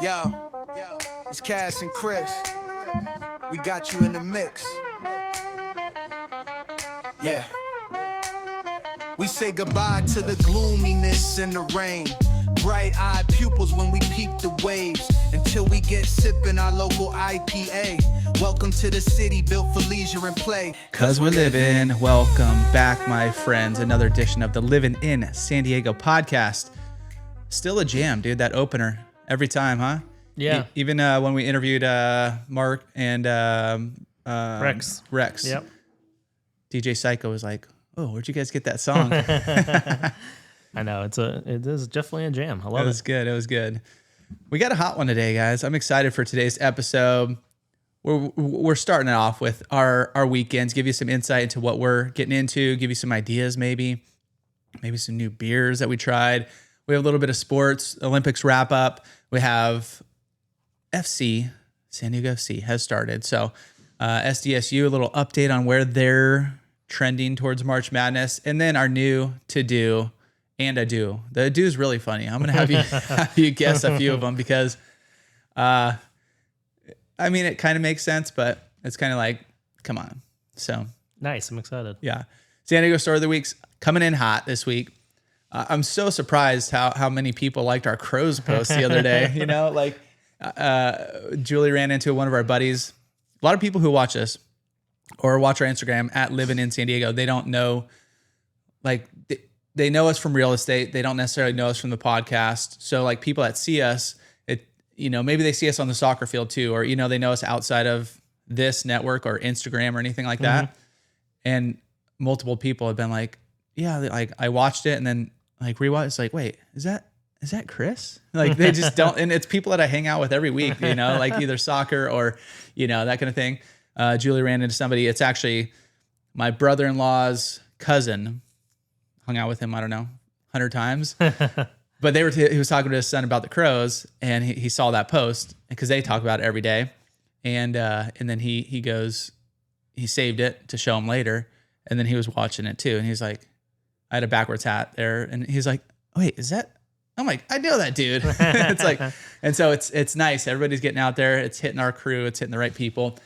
Yo, it's Cass and Chris. We got you in the mix. Yeah. We say goodbye to the gloominess and the rain. Bright-eyed pupils when we peep the waves. Until we get sipping our local IPA. Welcome to the city built for leisure and play. Cause we're living. Welcome back, my friends. Another edition of the Livin in San Diego podcast. Still a jam, dude. That opener every time, huh? Yeah. Even when we interviewed Mark and Rex. Yep. DJ Psycho was like, "Oh, where'd you guys get that song?" I know it is definitely a jam. I love it. It was good. We got a hot one today, guys. I'm excited for today's episode. We're starting it off with our weekends, give you some insight into what we're getting into, give you some ideas, maybe some new beers that we tried. We have a little bit of sports, Olympics wrap up. We have FC, San Diego FC has started. So SDSU, a little update on where they're trending towards March Madness. And then our new to-do and Adieu. The Adieu is really funny. I'm going to have you guess a few of them because, I mean, it kind of makes sense, but it's kind of like, come on. So Nice. I'm excited. yeah. San Diego Story of the Week's coming in hot this week. I'm so surprised how many people liked our crows post the other day. You know, like Julie ran into one of our buddies. A lot of people who watch us or watch our Instagram at Livin in San Diego, they don't know, like they know us from real estate. They don't necessarily know us from the podcast. So like people that see us, maybe they see us on the soccer field too, or, they know us outside of this network or Instagram or anything like that. Mm-hmm. And multiple people have been like, yeah, like I watched it and then like rewatch. It's like, wait, is that Chris? Like they just don't. And it's people that I hang out with every week, like either soccer or, that kind of thing. Julie ran into somebody. It's actually my brother-in-law's cousin. Hung out with him, I don't know, 100 times. But he was talking to his son about the crows, and he saw that post because they talk about it every day. And then he goes, he saved it to show him later, and then he was watching it too, and he's like, I had a backwards hat there, and he's like, wait, is that? I'm like, I know that dude. It's like, and so it's nice. Everybody's getting out there. It's hitting our crew. It's hitting the right people.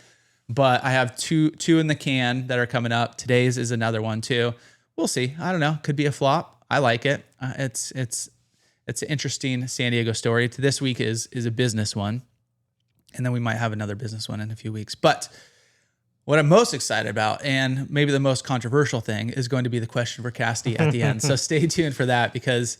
But I have two in the can that are coming up. Today's is another one too. We'll see. I don't know. Could be a flop. I like it. It's an interesting San Diego story. This week is a business one, and then we might have another business one in a few weeks. But what I'm most excited about, and maybe the most controversial thing, is going to be the question for Cassidy at the end. So stay tuned for that because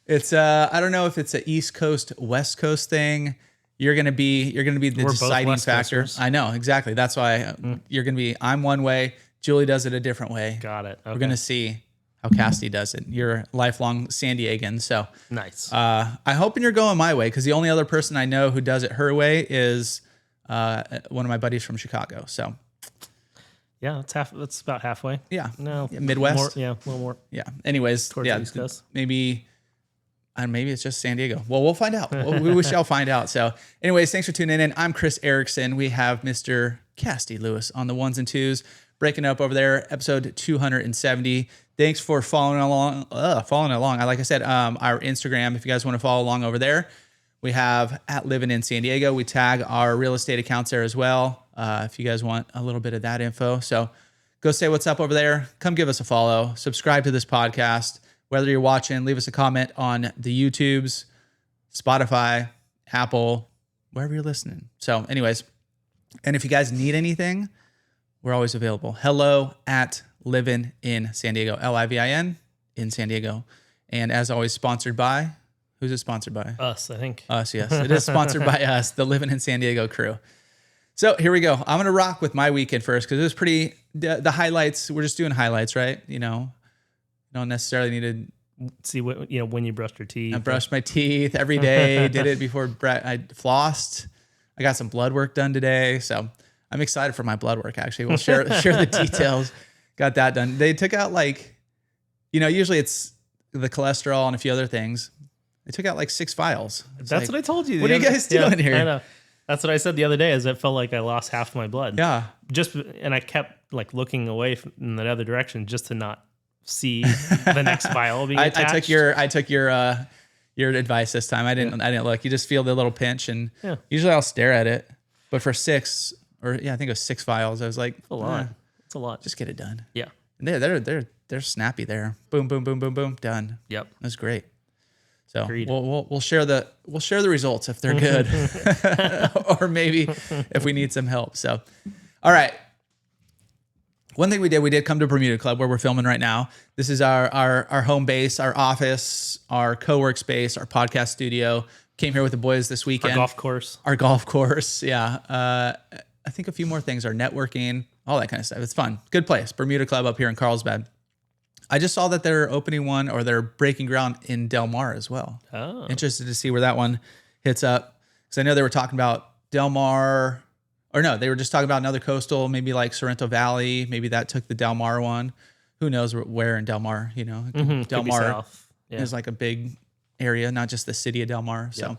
it's I don't know if it's an East Coast, West Coast thing. You're gonna be the deciding factor. I know, exactly. That's why you're gonna be. I'm one way. Julie does it a different way. Got it. Okay. We're gonna see how Cassidy does it. You're a lifelong San Diegan, so Nice. I hope you're going my way because the only other person I know who does it her way is one of my buddies from Chicago. So yeah, that's about halfway. yeah, No, Midwest. More, a little more. Yeah. Anyways, Towards the East Coast. Maybe it's just San Diego. Well, we'll find out. We shall find out. So anyways, thanks for tuning in. I'm Chris Erickson. We have Mr. Cassidy Lewis on the ones and twos, breaking up over there, episode 270. Thanks for following along. Like I said, our Instagram, if you guys want to follow along over there, we have at Livin in San Diego. We tag our real estate accounts there as well. If you guys want a little bit of that info. So go say what's up over there. Come give us a follow. Subscribe to this podcast. Whether you're watching, leave us a comment on the YouTubes, Spotify, Apple, wherever you're listening. So anyways, and if you guys need anything, we're always available. Hello at Livin in San Diego, LIVIN in San Diego. And as always, sponsored by, who's it sponsored by? Us, I think. Us, yes. It is sponsored by us, the Livin in San Diego crew. So here we go. I'm going to rock with my weekend first because it was pretty, the highlights, we're just doing highlights, right? You don't necessarily need to See what when you brushed your teeth. I brushed my teeth every day. Did it before I flossed. I got some blood work done today, so I'm excited for my blood work. Actually, we'll share the details. Got that done. They took out usually it's the cholesterol and a few other things. They took out 6 files. That's what I told you. What are you guys doing here? I know. That's what I said the other day. Is it felt like I lost half my blood. Yeah. And I kept looking away in the other direction just to not see the next vial being attached. I took your your advice this time. I didn't look. You just feel the little pinch, and usually I'll stare at it. But for 6, or I think it was 6 vials, I was like, a lot. It's a lot. Just get it done. Yeah. And they're snappy there. Boom, boom, boom, boom, boom, done. Yep. That's great. So Agreed. we'll share the results if they're good, or maybe if we need some help. So, all right. One thing we did come to Bermuda Club, where we're filming right now. This is our home base, our office, our co-work space, our podcast studio. Came here with the boys this weekend. Our golf course. Yeah. I think a few more things are networking, all that kind of stuff. It's fun. Good place. Bermuda Club up here in Carlsbad. I just saw that they're opening one, or they're breaking ground in Del Mar as well. Oh. Interested to see where that one hits up. Because I know they were talking about Del Mar, or no, they were just talking about another coastal, maybe like Sorrento Valley. Maybe that took the Del Mar one. Who knows where in Del Mar, Del Mar is like a big area, not just the city of Del Mar. So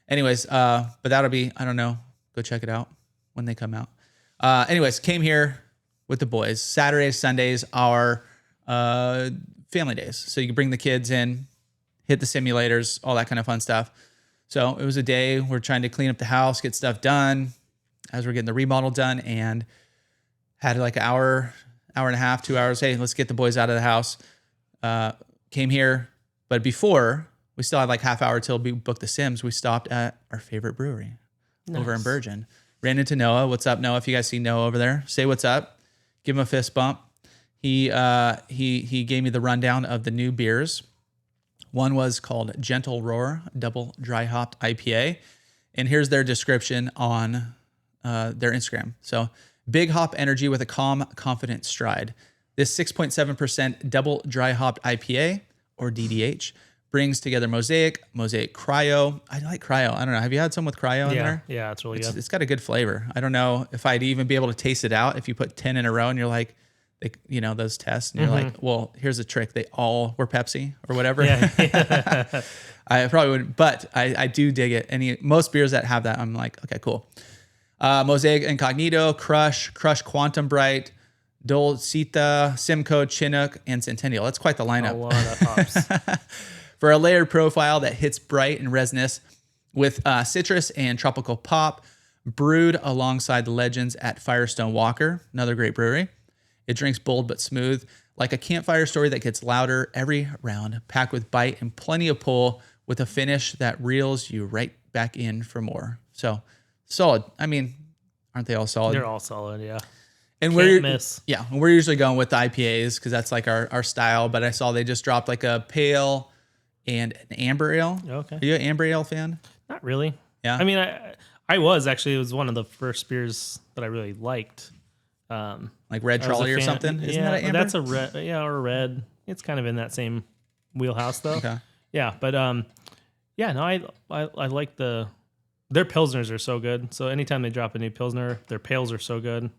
anyways, but that'll be, I don't know, go check it out when they come out. Anyways, came here with the boys. Saturdays, Sundays are family days. So you can bring the kids in, hit the simulators, all that kind of fun stuff. So it was a day we're trying to clean up the house, get stuff done as we're getting the remodel done, and had like an hour and a half, 2 hours. Hey, let's get the boys out of the house. Came here, but before we still had like half hour till we booked the sims. We stopped at our favorite brewery over in Burgeon. Ran into Noah. What's up, Noah? If you guys see Noah over there, say what's up. Give him a fist bump. He gave me the rundown of the new beers. One was called Gentle Roar Double Dry Hopped IPA, and here's their description on their Instagram. So, big hop energy with a calm, confident stride. This 6.7% double dry hopped IPA, or DDH, brings together Mosaic Cryo. I like Cryo. I don't know. Have you had some with Cryo in there? Yeah, it's really good. It's got a good flavor. I don't know if I'd even be able to taste it out if you put 10 in a row and you're like, those tests, and you're like, well, here's the trick. They all were Pepsi or whatever. Yeah. I probably wouldn't, but I do dig it. Most beers that have that, I'm like, okay, cool. Mosaic Incognito, Crush Quantum Bright, Dulcita, Simcoe, Chinook, and Centennial. That's quite the lineup. A lot of hops. For a layered profile that hits bright and resinous with citrus and tropical pop, brewed alongside the legends at Firestone Walker, another great brewery. It drinks bold but smooth, like a campfire story that gets louder every round, packed with bite and plenty of pull, with a finish that reels you right back in for more. So, solid. I mean, aren't they all solid? They're all solid, yeah. And Can't miss. Yeah, we're usually going with the IPAs because that's like our style, but I saw they just dropped like a pale and an amber ale. Okay. Are you an amber ale fan? Not really. Yeah. I mean, I was actually. It was one of the first beers that I really liked. Like Red Trolley or something? Isn't that an amber? That's a red. Yeah, or red. It's kind of in that same wheelhouse though. Okay. Yeah, but yeah, no, I like their pilsners are so good. So anytime they drop a new pilsner, their pales are so good.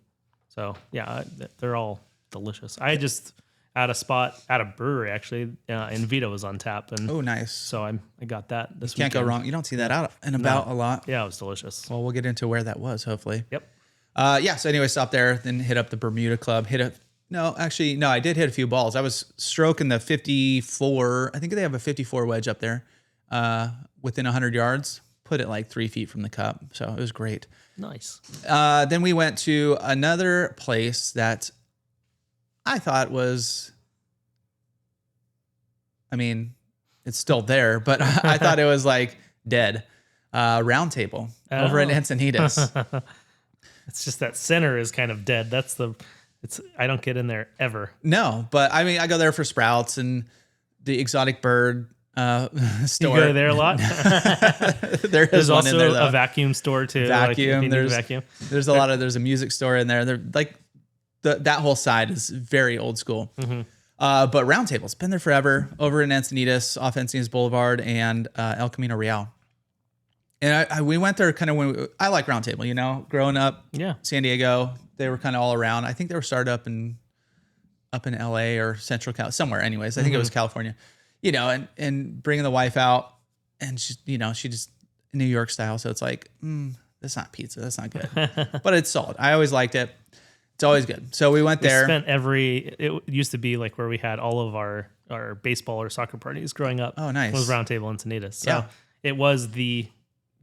So yeah, they're all delicious. I just at a brewery actually, and Vito was on tap, and oh, nice. So I got that this Can't weekend. go wrong. You don't see that out and about a lot. Yeah, it was delicious. Well, we'll get into where that was hopefully. Yep. Yeah. So anyway, stop there, then hit up the Bermuda Club. No, I did hit a few balls. I was stroking the 54. I think they have a 54 wedge up there, within 100 yards. Put it like 3 feet from the cup, so it was great. Nice. Then we went to another place that I thought was, I mean, it's still there, but I thought it was like dead. Round Table over in Encinitas. It's just that center is kind of dead. I don't get in there ever. No, but I mean, I go there for sprouts and the exotic bird store. You go there a lot? There's also one in there, a vacuum store too. Vacuum. Like vacuum. There's a lot of, there's a music store in there. They're like that whole side is very old school. Mm-hmm. But Round Table's been there forever, over in Encinitas, off Encinitas Boulevard and El Camino Real. And we went there kind of I like Round Table, growing up. Yeah. San Diego, they were kind of all around. I think they were started up in LA or Central Cal, somewhere. Anyways, I think it was California. And bringing the wife out, and she just New York style. So it's like, that's not pizza. That's not good, but it's solid. I always liked it. It's always good. So we went there. It used to be like where we had all of our our baseball or soccer parties growing up. Oh, nice. Was Round Table Encinitas. So Yeah. it was the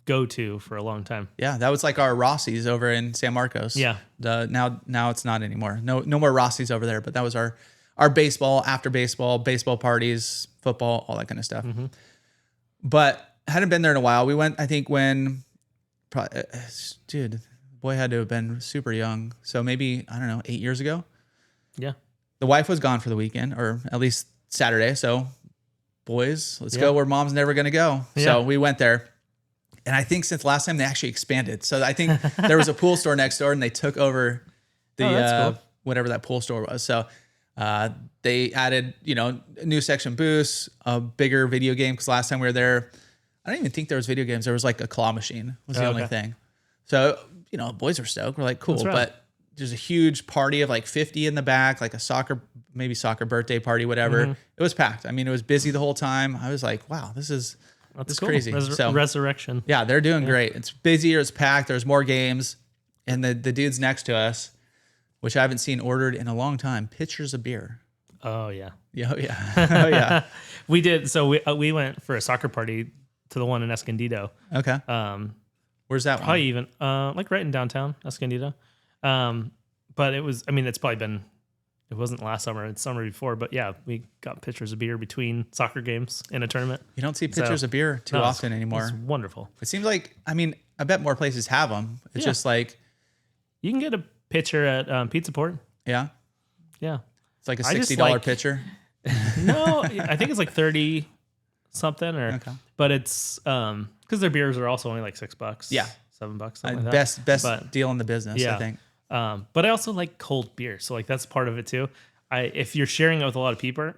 go-to for a long time. Yeah, that was like our Rossi's over in San Marcos. Yeah. Now it's not anymore. No more Rossi's over there. But that was our baseball, after baseball parties, football, all that kind of stuff. Mm-hmm. But hadn't been there in a while. We went, I think, dude, the boy had to have been super young. So maybe, I don't know, 8 years ago. Yeah. The wife was gone for the weekend, or at least Saturday. So, boys, let's go where mom's never going to go. Yeah. So we went there. And I think since last time they actually expanded. So I think there was a pool store next door and they took over the cool. whatever that pool store was. So they added, a new section booths, a bigger video game. Because last time we were there, I don't even think there was video games. There was like a claw machine was the only thing. So, boys were stoked. We're like, cool. Right. But there's a huge party of like 50 in the back, like a soccer birthday party, whatever. Mm-hmm. It was packed. I mean, it was busy the whole time. I was like, wow, this is Cool. crazy. Resurrection. Yeah, they're doing great. It's busier, it's packed, there's more games. And the dudes next to us, which I haven't seen ordered in a long time, pitchers of beer. Oh, yeah. Yeah, oh yeah. Oh yeah. We did. So we went for a soccer party to the one in Escondido. Okay. Where's that Probably one? even like right in downtown Escondido. But it was, it's probably been, it wasn't last summer, it's summer before, but yeah, we got pitchers of beer between soccer games in a tournament. You don't see pitchers of beer too often anymore. It's wonderful. It seems like, I bet more places have them. It's just like, You can get a pitcher at Pizza Port. yeah, Yeah. it's like a I just $60 like- pitcher. No, I think it's like 30 something but it's because their beers are also only like $6. Yeah. $7, something like that. Best But- deal in the business, I Yeah. think. But I also like cold beer, so like that's part of it too. If you're sharing it with a lot of people,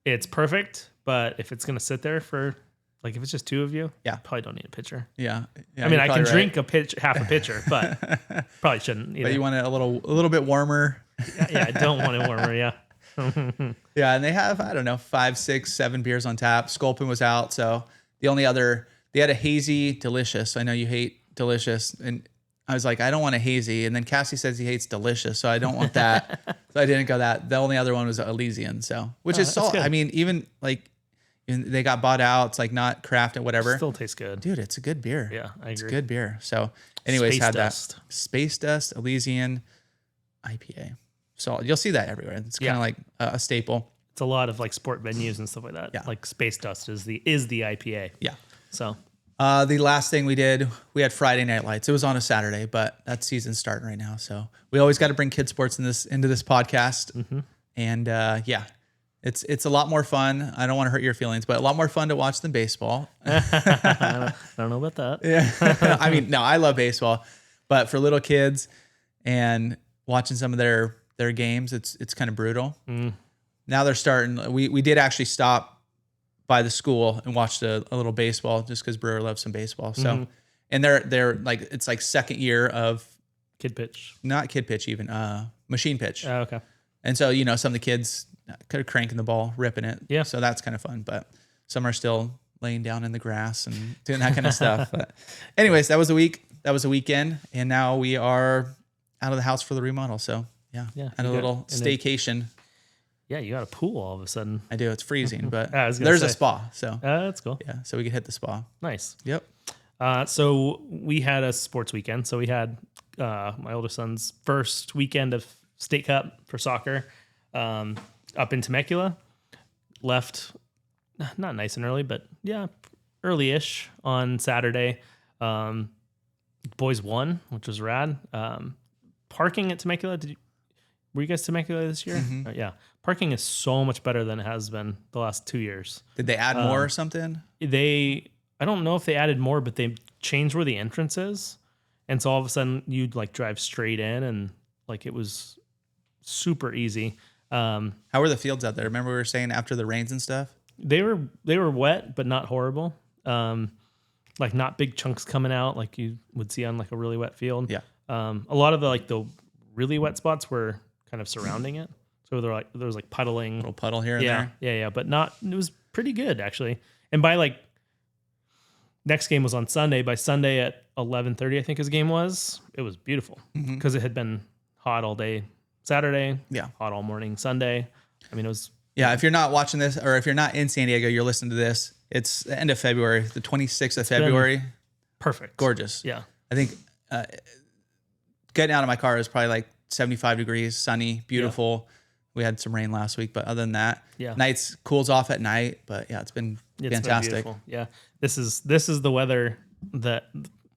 it's perfect. But if it's gonna sit there for like if it's just two of you, probably don't need a pitcher. Yeah. Yeah, I mean, you're I can probably drink half a pitcher, but probably shouldn't. Either. But you want it a little bit warmer. Yeah, I don't want it warmer. Yeah. Yeah, and they have, I don't know, 5, 6, 7 beers on tap. Sculpin was out, so the only other, they had a hazy delicious. I know you hate delicious, and I was like, I don't want a hazy. And then Cassie says he hates delicious, so I don't want that. So I didn't go that. The only other one was Elysian, so which is salt. good. I mean, even like they got bought out. It's like not craft and whatever. Still tastes good. Dude, it's a good beer. Yeah, I agree. It's a good beer. So, anyways, Space had Dust. that Space Dust Elysian IPA. So you'll see that everywhere. It's kind of like a staple. It's a lot of like sport venues and stuff like that. Yeah. Like Space Dust is the IPA. Yeah. So The last thing we did, we had Friday Night Lights. It was on a Saturday, but that season's starting right now. So we always got to bring kid sports into this podcast. Mm-hmm. And it's a lot more fun. I don't want to hurt your feelings, but a lot more fun to watch than baseball. I don't know about that. Yeah. I mean, no, I love baseball, but for little kids and watching some of their games, it's kind of brutal. Now they're starting. We did actually stop by the school and watched a little baseball just because Brewer loves some baseball. So, and they're like, it's like second year of Kid pitch. not kid pitch, even machine pitch. Oh, okay. And so, some of the kids kind of cranking the ball, ripping it. Yeah. So that's kind of fun, but some are still laying down in the grass and doing that kind of stuff. But anyways, that was a week. That was a weekend. And now we are out of the house for the remodel. So yeah. And a little staycation. Yeah, you got a pool all of a sudden. I do. It's freezing, but I was gonna there's say. a spa. So That's cool. yeah. So we could hit the spa. Nice. Yep. So we had a sports weekend. So we had my older son's first weekend of state cup for soccer up in Temecula. Left not nice and early, but yeah, early-ish on Saturday. Boys won, which was rad. Parking at Temecula. Were you guys Temecula this year? Yeah. Parking is so much better than it has been the last 2 years. Did they add more or something? I don't know if they added more, but they changed where the entrance is. And so all of a sudden you'd like drive straight in and like it was super easy. How were the fields out there? Remember we were saying after the rains and stuff? They were wet, but not horrible. Like not big chunks coming out like you would see on like a really wet field. Yeah. A lot of the really wet spots were kind of surrounding it. So there was like puddling. A little puddle here and there. Yeah. But it was pretty good actually. And by like next game was on Sunday. By Sunday at 11:30, I think his game was. It was beautiful because it had been hot all day Saturday. Yeah. Hot all morning Sunday. I mean, it was Yeah, if you're not watching this, or if you're not in San Diego, you're listening to this. It's the end of February, the 26th of February. perfect. Gorgeous. Yeah. I think getting out of my car is probably like 75 degrees, sunny, beautiful. We had some rain last week, but other than that, nights cools off at night. But yeah, it's been fantastic. Been beautiful. Yeah, this is the weather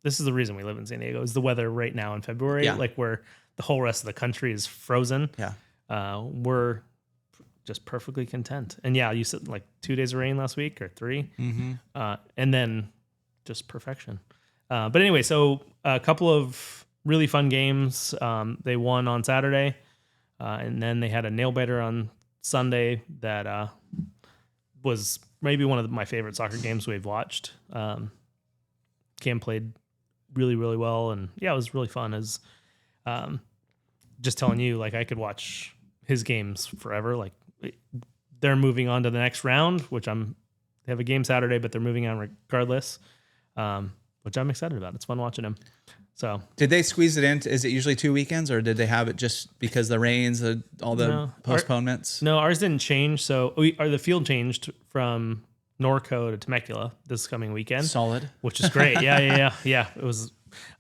this is the reason we live in San Diego, is the weather right now in February, like where the whole rest of the country is frozen. Yeah, we're just perfectly content. And yeah, you said like 2 days of rain last week or 3, and then just perfection. But anyway, so a couple of really fun games. They won on Saturday, and then they had a nail biter on Sunday that was maybe one of my favorite soccer games we've watched. Cam played really, really well, and yeah, it was really fun. As just telling you, like I could watch his games forever. Like they're moving on to the next round, which they have a game Saturday, but they're moving on regardless, which I'm excited about. It's fun watching him. So did they squeeze it in? Is it usually 2 weekends, or did they have it just because the rains, all the postponements? No, ours didn't change. So the field changed from Norco to Temecula this coming weekend. Solid. Which is great. Yeah. It was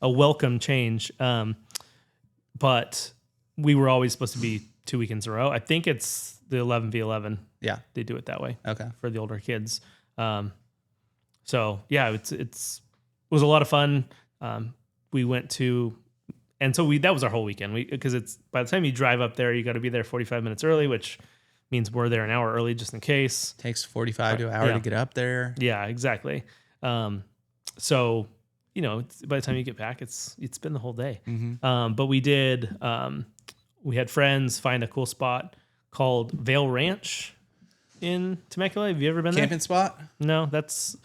a welcome change. But we were always supposed to be 2 weekends in a row. I think it's the 11v11. Yeah. They do it that way. Okay. For the older kids. So yeah, it was a lot of fun. We went to, and so that was our whole weekend. Because it's, by the time you drive up there, you got to be there 45 minutes early, which means we're there an hour early just in case. Takes 45 to an hour to get up there. Yeah, exactly. So, by the time you get back, it's been the whole day. But we did, we had friends find a cool spot called Vail Ranch in Temecula. Have you ever been there? Camping spot? No, that's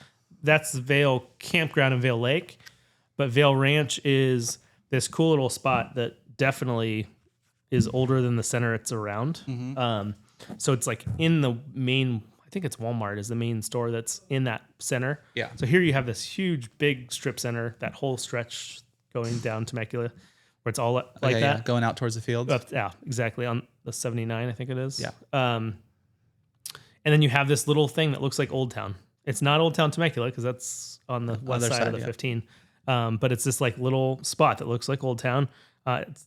Vail Campground in Vail Lake. But Vail Ranch is this cool little spot that definitely is older than the center it's around. So it's like in the main, I think it's Walmart is the main store that's in that center. Yeah. So here you have this huge, big strip center, that whole stretch going down Temecula, where it's all like that. Yeah, going out towards the fields. Yeah, exactly. On the 79, I think it is. Yeah. And then you have this little thing that looks like Old Town. It's not Old Town Temecula because that's on the west side of the 15. But it's this like little spot that looks like Old Town. And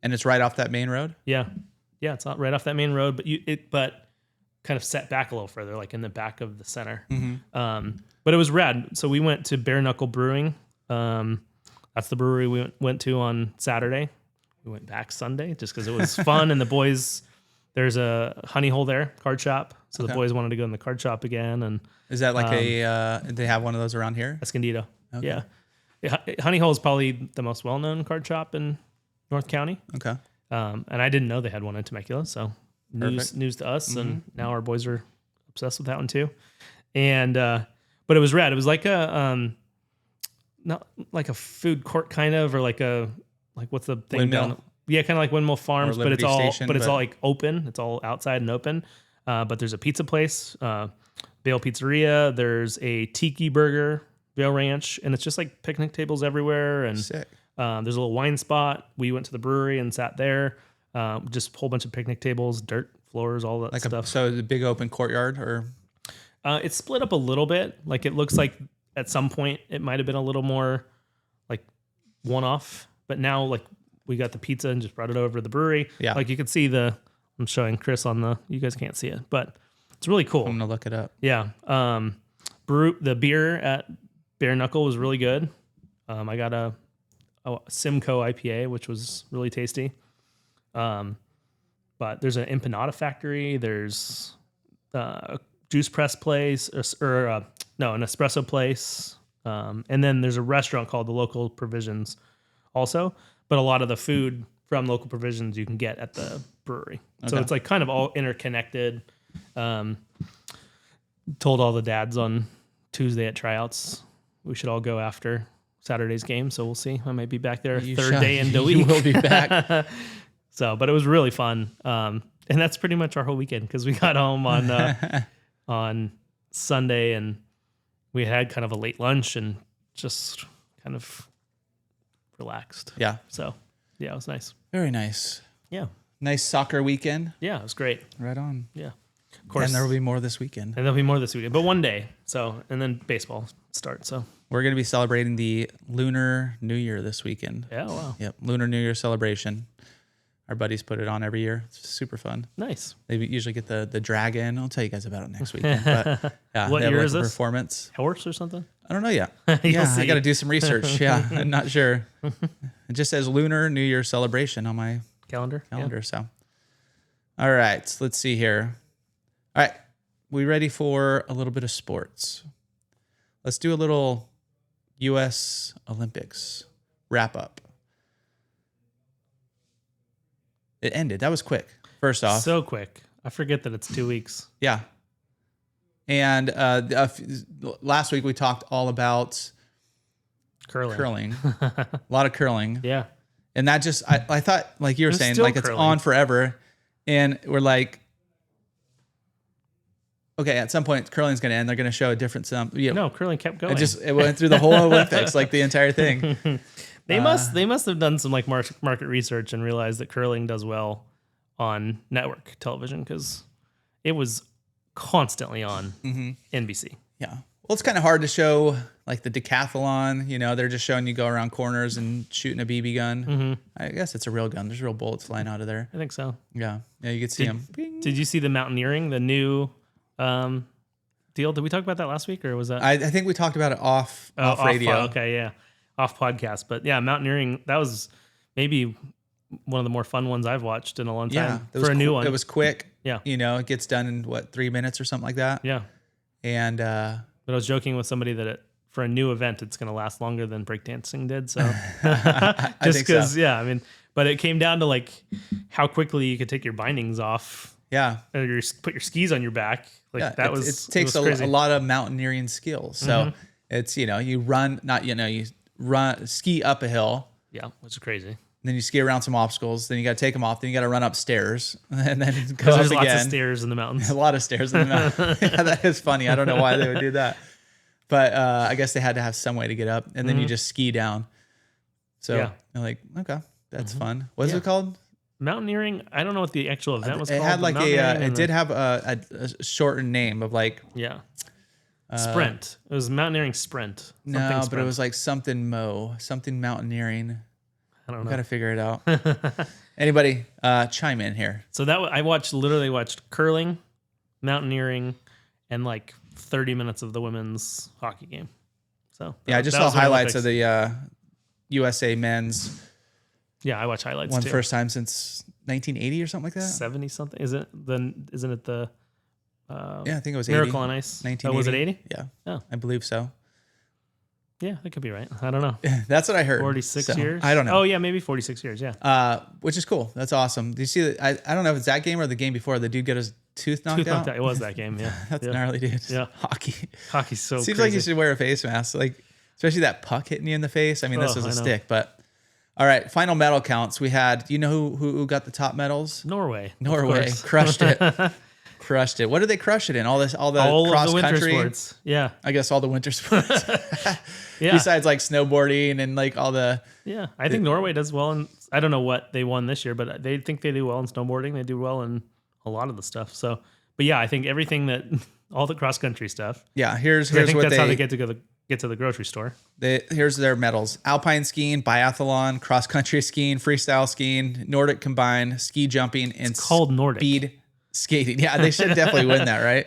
it's right off that main road? Yeah. Yeah, it's not right off that main road, but kind of set back a little further, like in the back of the center. But it was rad. So we went to Bare Knuckle Brewing. That's the brewery we went to on Saturday. We went back Sunday just because it was fun. And the boys, there's a honey hole there, card shop. So the boys wanted to go in the card shop again. And is that like they have one of those around here? Escondido. Okay. Yeah. Honey Hole is probably the most well-known card shop in North County. Okay. And I didn't know they had one in Temecula, so news to us. And now our boys are obsessed with that one too. And but it was rad. It was like a not like a food court kind of, or like what's the thing Windmill. down? Yeah, kind of like Windmill Farms, but it's all Station, it's all like open. It's all outside and open. But there's a pizza place, Vail Pizzeria. There's a tiki burger, Vail Ranch, and it's just like picnic tables everywhere. And sick. There's a little wine spot. We went to the brewery and sat there. Just a whole bunch of picnic tables, dirt floors, all that stuff. So the big open courtyard, or it's split up a little bit. Like it looks like at some point it might have been a little more like one-off, but now like we got the pizza and just brought it over to the brewery. Yeah. Like you could see I'm showing Chris you guys can't see it, but it's really cool. I'm gonna look it up. Yeah. The beer at Bare Knuckle was really good. I got a Simcoe IPA, which was really tasty. But there's an empanada factory. There's a juice press place, an espresso place. And then there's a restaurant called the Local Provisions also. But a lot of the food from Local Provisions you can get at the brewery. Okay. So it's like kind of all interconnected. Told all the dads on Tuesday at tryouts we should all go after Saturday's game, so we'll see. I might be back there third day into the week. You will be back. So, but it was really fun, and that's pretty much our whole weekend because we got home on Sunday and we had kind of a late lunch and just kind of relaxed. Yeah. So, yeah, it was nice. Very nice. Yeah. Nice soccer weekend. Yeah, it was great. Right on. Yeah. Of course. And there will be more this weekend. And there'll be more this weekend, but one day. So, and then baseball starts. So, We're going to be celebrating the Lunar New Year this weekend. yeah, wow. Yep, Lunar New Year celebration. Our buddies put it on every year. It's super fun. Nice. They usually get the dragon. I'll tell you guys about it next weekend. But yeah, What they have year like is a this? performance. Horse or something? I don't know yet. You'll Yeah, I see. got to do some research. Yeah, I'm not sure. It just says Lunar New Year celebration on my Calendar? calendar. So, all right, let's see here. All right, we ready for a little bit of sports? Let's do a little U.S. Olympics wrap up. It ended. That was quick. First Yeah. off, So quick. I forget that it's 2 weeks. yeah. And last week we talked all about Curling. a lot of curling. Yeah. And that just, I thought, like you were It's saying, still like it's curling. on forever. And we're like, okay, at some point curling's going to end. They're going to show a different, No, curling kept going. it went through the whole Olympics, like the entire thing. They must have done some like market research and realized that curling does well on network television because it was constantly on NBC. Yeah. Well, it's kind of hard to show like the decathlon, they're just showing you go around corners and shooting a BB gun. I guess it's a real gun. There's real bullets flying out of there. I think so. Yeah. Yeah. You could see them. Did you see the mountaineering, the new deal? Did we talk about that last week or was that I think we talked about it off radio. Okay, yeah, off podcast. But yeah, mountaineering, that was maybe one of the more fun ones I've watched in a long time It for a new one. It was quick. Yeah. It gets done in 3 minutes or something like that. Yeah. And But I was joking with somebody that for a new event, it's going to last longer than breakdancing did. So I just think because, so. yeah, I mean, but it came down to like how quickly you could take your bindings off Yeah. or put your skis on your back. Like Yeah. that It takes was crazy. a lot of mountaineering skills. So it's, you run, you run, ski up a hill. Yeah, which is crazy. Then you ski around some obstacles. Then you got to take them off. Then you got to run upstairs, and then go Because up there's again. lots of stairs in the mountains. A lot of stairs in the mountain. Yeah, that is funny. I don't know why they would do that, but I guess they had to have some way to get up, and then you just ski down. So Yeah. you're like, okay, that's fun. What's it called? Mountaineering, I don't know what the actual event was It called. had like but a. mountaineering It and did have a shortened name of like. Yeah. Sprint. It was mountaineering sprint. No, Something but it sprint. was like something mountaineering. I don't I know. gotta figure it out. Anybody chime in here? So that I literally watched curling, mountaineering, and like 30 minutes of the women's hockey game. So Yeah, I just that saw was my highlights of Olympics. the USA men's Yeah, I watch highlights one too. first time since 1980 or something like that. 70 something. Isn't it the Yeah, I think it was Miracle 80. on Ice? 1980. Oh, was it 80? Yeah, Oh. I believe so. Yeah, that could be right. I don't know. That's what I heard. 46 So, years? I don't know. Oh, yeah, maybe 46 years. Yeah. Which is cool. That's awesome. Do you see that? I don't know if it's that game or the game before. The dude got his tooth knocked Tooth out. knocked out. It was that game. Yeah. That's yeah. gnarly, dude. Yeah. Hockey. Hockey's so Seems crazy. like you should wear a face mask, like especially that puck hitting you in the face. I mean, this Oh, is a I know. stick, but all right. Final medal counts. We had. Do you know who got the top medals? Norway. of Norway course. crushed it. Crushed it. What did they crush it in? All the All cross of the winter country. sports. Yeah. I guess all the winter sports. Yeah. Besides like snowboarding and like all the. Yeah, I think Norway does well, and I don't know what they won this year, but they think they do well in snowboarding. They do well in a lot of the stuff. So, but yeah, I think everything that all the cross country stuff. Yeah, here's I think what that's how they get to the grocery store. Here's their medals: alpine skiing, biathlon, cross country skiing, freestyle skiing, Nordic combined, ski jumping, and It's called Nordic. speed skating. Yeah, they should definitely win that,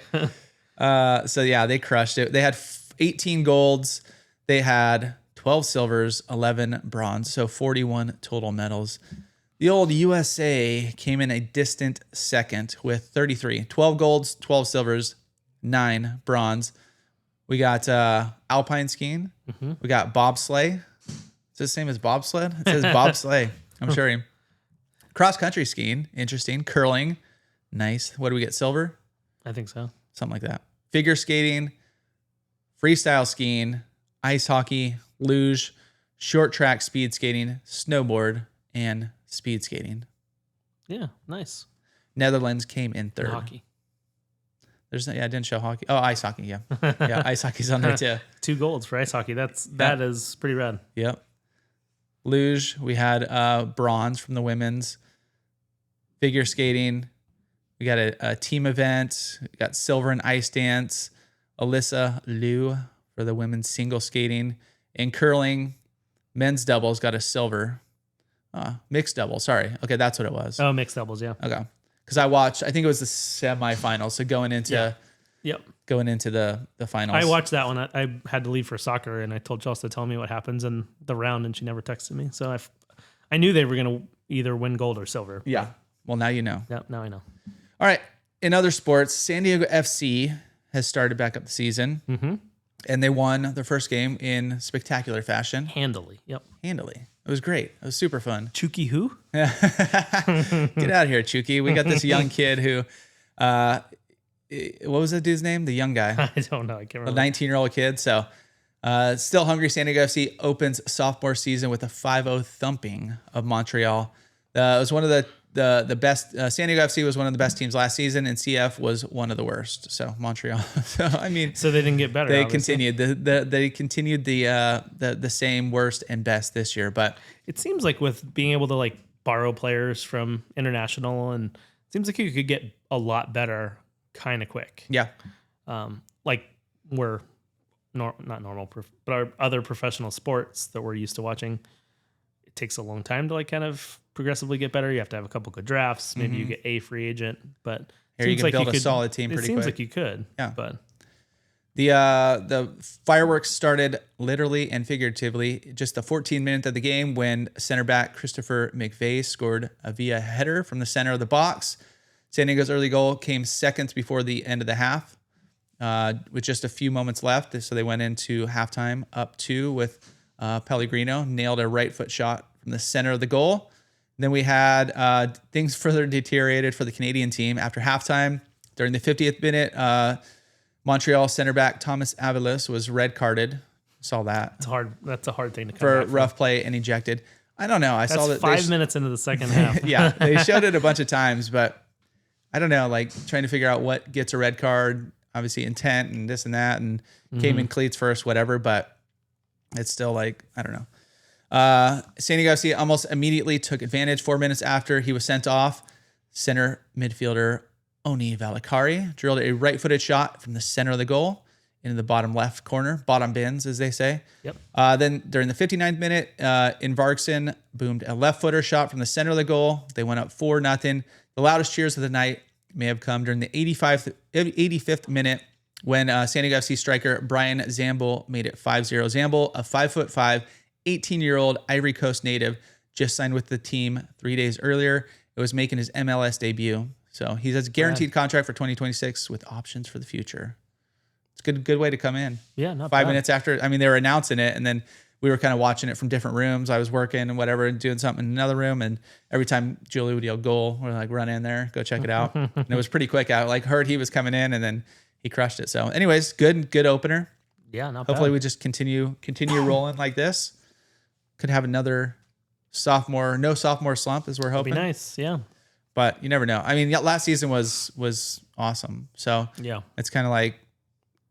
right? So yeah, they crushed it. They had 18 golds. They had 12 silvers, 11 bronze, so 41 total medals. The old USA came in a distant second with 33, 12 golds, 12 silvers, 9 bronze. We got alpine skiing. We got bobsleigh. Is it the same as bobsled? It says bobsleigh. I'm sure. Cross country skiing, interesting. Curling, nice. What do we get? Silver? I think so. Something like that. Figure skating, freestyle skiing, ice hockey, luge, short track speed skating, snowboard, and speed skating. Yeah, nice. Netherlands came in third. Hockey. I didn't show hockey. Oh, ice hockey. Yeah, yeah, ice hockey's on there too. 2 golds for ice hockey. That is pretty rad. Yep. Luge, we had bronze from the women's. figure skating. We got a team event. We got silver and ice dance. Alyssa Liu for the women's single skating. In curling, men's doubles got a silver. Mixed double. Sorry. Okay, that's what it was. Oh, mixed doubles. Yeah. Okay. Because I think it was the semifinals. So going into the finals. I watched that one. I had to leave for soccer, and I told Chelsea to tell me what happens in the round, and she never texted me. So I knew they were going to either win gold or silver. Yeah. Well, now you know. Yep. Now I know. All right. In other sports, San Diego FC has started back up the season, and they won their first game in spectacular fashion. Handily. Yep. Handily. It was great. It was super fun. Chucky who? Get out of here, Chucky. We got this young kid who, what was that dude's name? The young guy. I don't know. I can't A remember. 19-year-old kid. So still hungry. San Diego FC opens sophomore season with a 5-0 thumping of Montreal. It was one of the best. San Diego FC was one of the best teams last season, and CF was one of the worst. So Montreal. So So they didn't get better. they obviously. continued. They continued the same worst and best this year. But It seems like with being able to like borrow players from international, and it seems like you could get a lot better kind of quick. yeah, Like we're not normal, but our other professional sports that we're used to watching, it takes a long time to like kind of progressively get better. You have to have a couple good drafts. Maybe you get a free agent, but Here you can build a solid team pretty It seems quick. like you could. Yeah. But the fireworks started literally and figuratively just the 14th minute of the game when center back Christopher McVeigh scored via header from the center of the box. San Diego's early goal came seconds before the end of the half, with just a few moments left. So they went into halftime up 2 with Pellegrino nailed a right foot shot from the center of the goal. Then we had things further deteriorated for the Canadian team after halftime. During the 50th minute, Montreal center back Thomas Aviles was red carded. Saw that. it's hard. That's a hard thing to come For back from. rough play and ejected. I don't know. I saw That's that 5 minutes into the second half. yeah, they showed it a bunch of times, but I don't know, like trying to figure out what gets a red card, obviously intent and this and that, and came in cleats first, whatever, but it's still like, I don't know. San Diego FC almost immediately took advantage. 4 minutes after he was sent off, center midfielder Oni Valakari drilled a right-footed shot from the center of the goal into the bottom left corner, bottom bins, as they say. Yep. Then during the 59th minute, Invarksen boomed a left-footer shot from the center of the goal. They went up 4-0. The loudest cheers of the night may have come during the 85th minute when San Diego FC striker Brian Zamble made it 5-0. Zamble, a 5'5", 18-year-old Ivory Coast native, just signed with the team 3 days earlier. It was making his MLS debut. So he has a guaranteed contract for 2026 with options for the future. It's a good way to come in. Yeah, not 5 bad. minutes after, I mean, they were announcing it, and then we were kind of watching it from different rooms. I was working and whatever, and doing something in another room, and every time Julie would yell goal, we're like, run in there, go check it out. And it was pretty quick. I like heard he was coming in, and then he crushed it. So anyways, good opener. Yeah, not Hopefully bad. we just continue rolling like this. Could have another no sophomore slump as we're It'd be hoping. nice. Yeah. But you never know. I mean, last season was awesome. So Yeah. it's kind of like,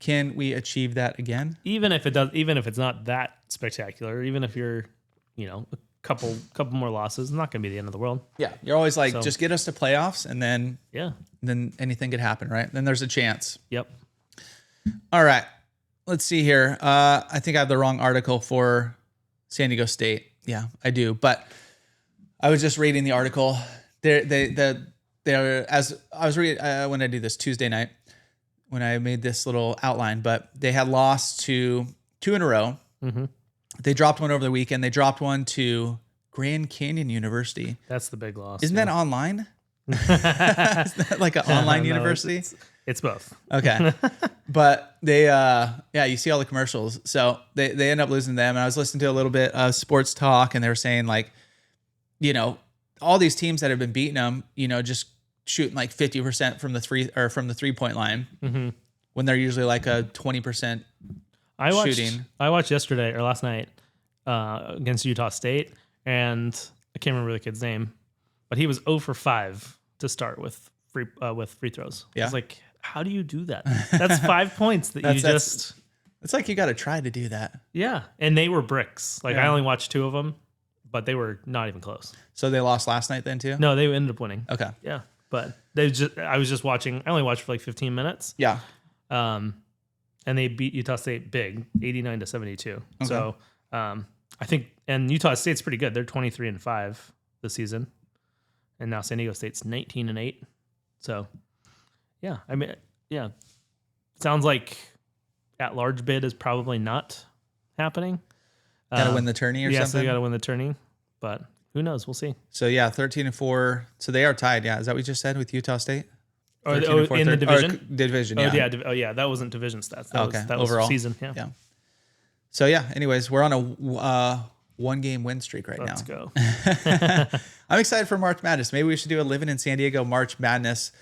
can we achieve that again? Even if it's not that spectacular, even if you're, a couple more losses, it's not going to be the end of the world. Yeah. You're always like, So- just get us to playoffs, and then anything could happen, right? Then there's a chance. Yep. All right. Let's see here. I think I have the wrong article for San Diego State. Yeah, I do. But I was just reading the article. They're as I was reading when I did this Tuesday night, when I made this little outline, but they had lost to 2 in a row. Mm-hmm. They dropped one over the weekend. They dropped one to Grand Canyon University. That's the big loss. Isn't that online? Isn't that like an online No, university? It's both. Okay. But they, you see all the commercials. So they end up losing them. And I was listening to a little bit of sports talk, and they were saying like, all these teams that have been beating them, just shooting like 50% from the 3-point line when they're usually like a 20% shooting. I watched yesterday or last night against Utah State, and I can't remember the kid's name, but he was 0 for 5 to start with free throws. Yeah. I was like, how do you do that? That's 5 points that you just. It's like you got to try to do that. Yeah, and they were bricks. Like I Yeah. only watched 2 of them, but they were not even close. So they lost last night then too? No, they ended up winning. Okay. Yeah, but I was just watching. I only watched for like 15 minutes. Yeah. And they beat Utah State big, 89-72. Okay. So I think, and Utah State's pretty good. They're 23-5 this season, and now San Diego State's 19-8. So, yeah, I mean, yeah, sounds like at-large bid is probably not happening. Got to win the tourney or yeah, something? so you got to win the tourney, but who knows? We'll see. So, yeah, 13-4. So they are tied. Yeah. Is that what you just said with Utah State? Or, 13-4, in the division? Division, yeah. Oh, yeah. That wasn't division stats. That Okay. that Overall. was season. Yeah. Yeah. So, yeah, anyways, we're on a one-game win streak right Let's now. go. I'm excited for March Madness. Maybe we should do a Livin in San Diego March Madness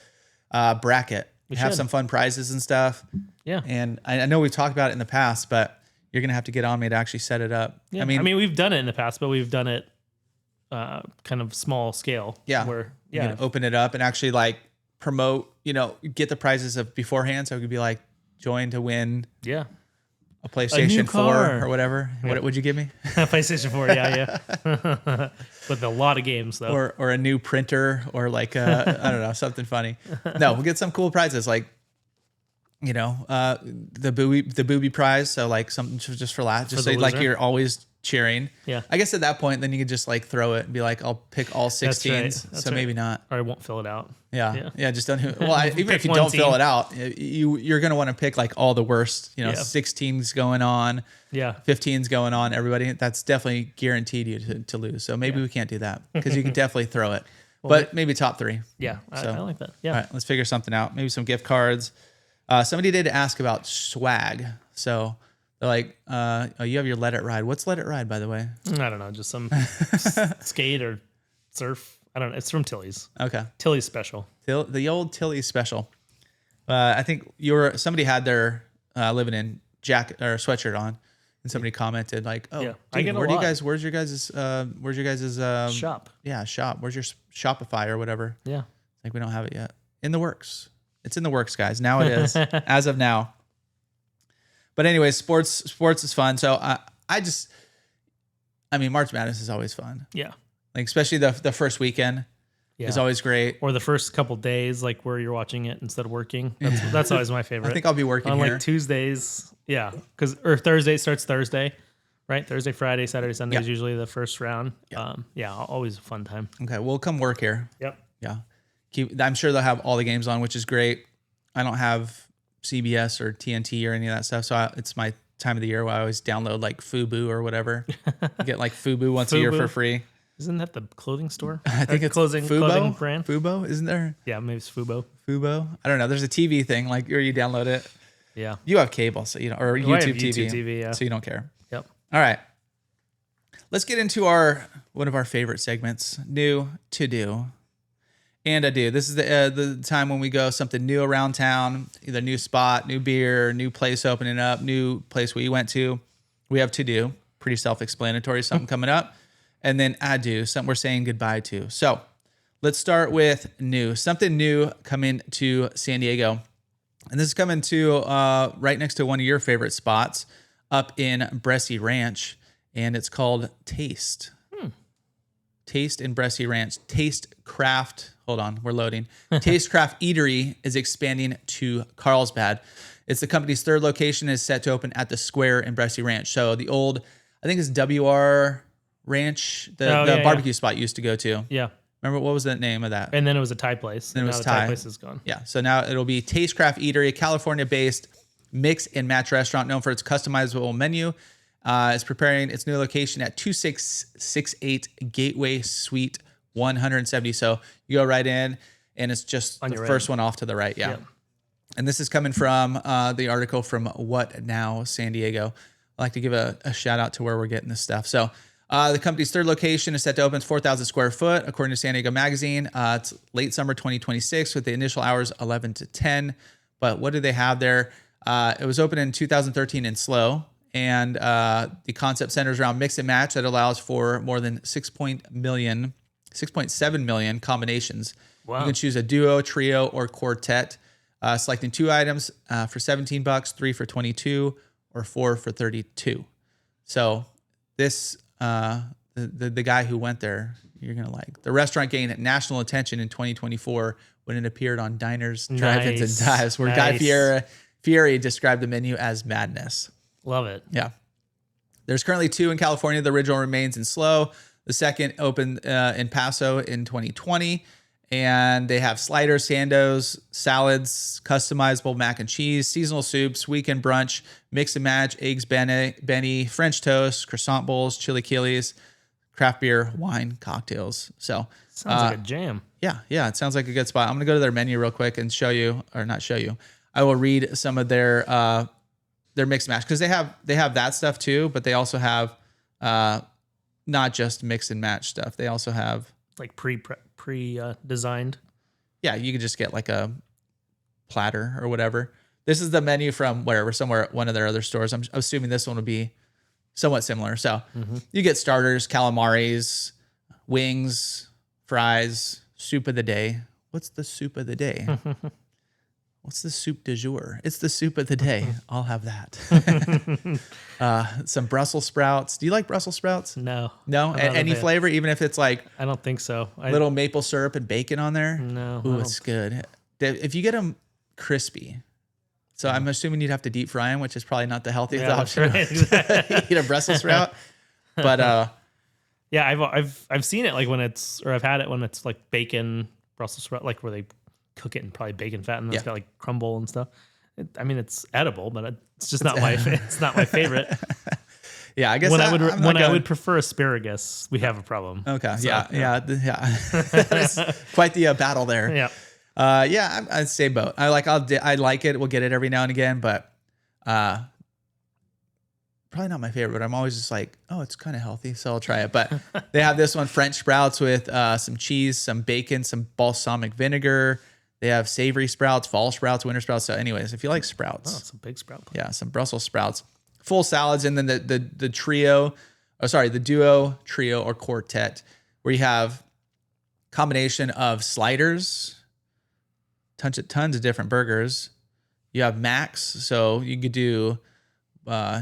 bracket. We have should. some fun prizes and stuff. Yeah. And I know we've talked about it in the past, but you're going to have to get on me to actually set it up. Yeah. I mean, we've done it in the past, but we've done it kind of small scale. Yeah. Where, You can open it up and actually like promote, get the prizes of beforehand. So it could be like join to win Yeah. a PlayStation 4 car. or whatever. Yeah. What would you give me? PlayStation 4. Yeah. With a lot of games, though. or a new printer or like I don't know, something funny. No, we'll get some cool prizes like the booby prize. So like something just for laughs, just For so the like loser? you're always cheering. Yeah. I guess at that point, then you could just like throw it and be like, I'll pick all 16s. right. That's So right. maybe not. Or I won't fill it out. Yeah. Just don't. Well, even Pick if you one don't fill team. it out, you're going to want to pick like all the worst, Yeah. 16s going on, Yeah. 15s going on, everybody. That's definitely guaranteed you to lose. So maybe we can't do that because you can definitely throw it, but maybe top 3. Yeah. So- I like that. Yeah. All right, let's figure something out. Maybe some gift cards. Somebody did ask about swag. So they're like, you have your Let It Ride. What's Let It Ride, by the way? I don't know. Just some skate or surf. I don't know. It's from Tilly's. Okay. Tilly's special. The old Tilly special. I think somebody had their Livin in jacket or sweatshirt on, and somebody commented like, "Oh, Yeah, dude, I get a lot. Where's your guys' Shop. Yeah, shop. Where's your Shopify or whatever? Yeah. Like we don't have it yet. In the works. It's in the works, guys. Now it is as of now. But anyways, sports is fun. So March Madness is always fun. Yeah. Like especially the first weekend Yeah. is always great. Or the first couple days, like where you're watching it instead of working. That's always my favorite. I think I'll be working on here. like Tuesdays. Yeah. Or Thursday starts Thursday, right? Thursday, Friday, Saturday, Sunday is usually the first round. Always a fun time. Okay, we'll come work here. Yep. Yeah. I'm sure they'll have all the games on, which is great. I don't have CBS or TNT or any of that stuff. So it's my time of the year where I always download like Fubu or whatever. Get like Fubu once a year for free. Isn't that the clothing store? I think it's clothing brand. Fubo, isn't there? Yeah, maybe it's Fubo. Fubo? I don't know. There's a TV thing like where you download it. Yeah. You have cable, so or I have YouTube YouTube TV. TV, yeah. So you don't care. Yep. All right. Let's get into one of our favorite segments, new to do. And Adieu. This is the time when we go something new around town, either new spot, new beer, new place opening up, new place we went to. We have to do, pretty self-explanatory, something coming up. And then Adieu, something we're saying goodbye to. So let's start with new, something new coming to San Diego. And this is coming to right next to one of your favorite spots up in Bressi Ranch. And it's called Taste. Taste in Bressi Ranch. Taste Craft. Hold on, we're loading. Taste Craft Eatery is expanding to Carlsbad. It's the company's third location, is set to open at the Square in Bressi Ranch. So the old, I think it's WR Ranch, the barbecue spot you used to go to. Yeah. Remember, what was the name of that? And then it was a Thai place. Then it was now the Thai. place is gone. Yeah. So now it'll be Taste Craft Eatery, a California-based mix and match restaurant known for its customizable menu. It's preparing its new location at 2668 Gateway Suite 170. So you go right in, and it's just On the your first right. one off to the right. Yeah. Yep. And this is coming from the article from What Now San Diego. I'd like to give a shout out to where we're getting this stuff. So the company's third location is set to open 4,000 square foot, according to San Diego Magazine. It's late summer 2026 with the initial hours 11 to 10. But what do they have there? It was opened in 2013 in SLO. And the concept centers around mix and match that allows for more than 6.7 million combinations. Wow. You can choose a duo, trio, or quartet, selecting 2 items for $17, 3 for $22, or 4 for $32. So this the guy who went there, you're going to like. The restaurant gained national attention in 2024 when it appeared on diners, drive-ins, and dives, where Guy Fieri described the menu as madness. Love it. Yeah. There's currently 2 in California. The original remains in Slow. The second opened in Paso in 2020. And they have sliders, sandos, salads, customizable mac and cheese, seasonal soups, weekend brunch, mix and match, eggs Benny, French toast, croissant bowls, chilaquiles, craft beer, wine, cocktails. So sounds like a jam. Yeah, it sounds like a good spot. I'm gonna go to their menu real quick and show you, or not show you. I will read some of their mix and match, because they have that stuff too, but they also have not just mix and match stuff. They also have like pre designed. Yeah, you could just get like a platter or whatever. This is the menu from somewhere at one of their other stores. I'm assuming this one would be somewhat similar. So you get starters, calamaris, wings, fries, soup of the day. What's the soup of the day? What's the soup du jour? It's the soup of the day. I'll have that. Some Brussels sprouts. Do you like Brussels sprouts? No. No? Any flavor, even if it's like I don't think so. Little maple syrup and bacon on there? No. Ooh, it's good. If you get them crispy, so I'm assuming you'd have to deep fry them, which is probably not the healthiest option. Right, exactly. Eat a Brussels sprout. But yeah, I've seen it like I've had it when it's like bacon Brussels sprout, like where they cook it in probably bacon fat and it's got like crumble and stuff. It's edible, but it's just not it's not my favorite. Yeah, I guess when I would prefer asparagus, we have a problem. Okay. So, yeah. It's quite the battle there. Yeah. I'd say both. I like it. We'll get it every now and again, but probably not my favorite. But I'm always just like, oh, it's kind of healthy, so I'll try it. But they have this one, French sprouts with some cheese, some bacon, some balsamic vinegar. They have savory sprouts, fall sprouts, winter sprouts. So, anyways, if you like sprouts, it's a big sprout. Yeah, some Brussels sprouts, full salads, and then the duo, trio, or quartet, where you have combination of sliders, tons of different burgers. You have macs, so you could do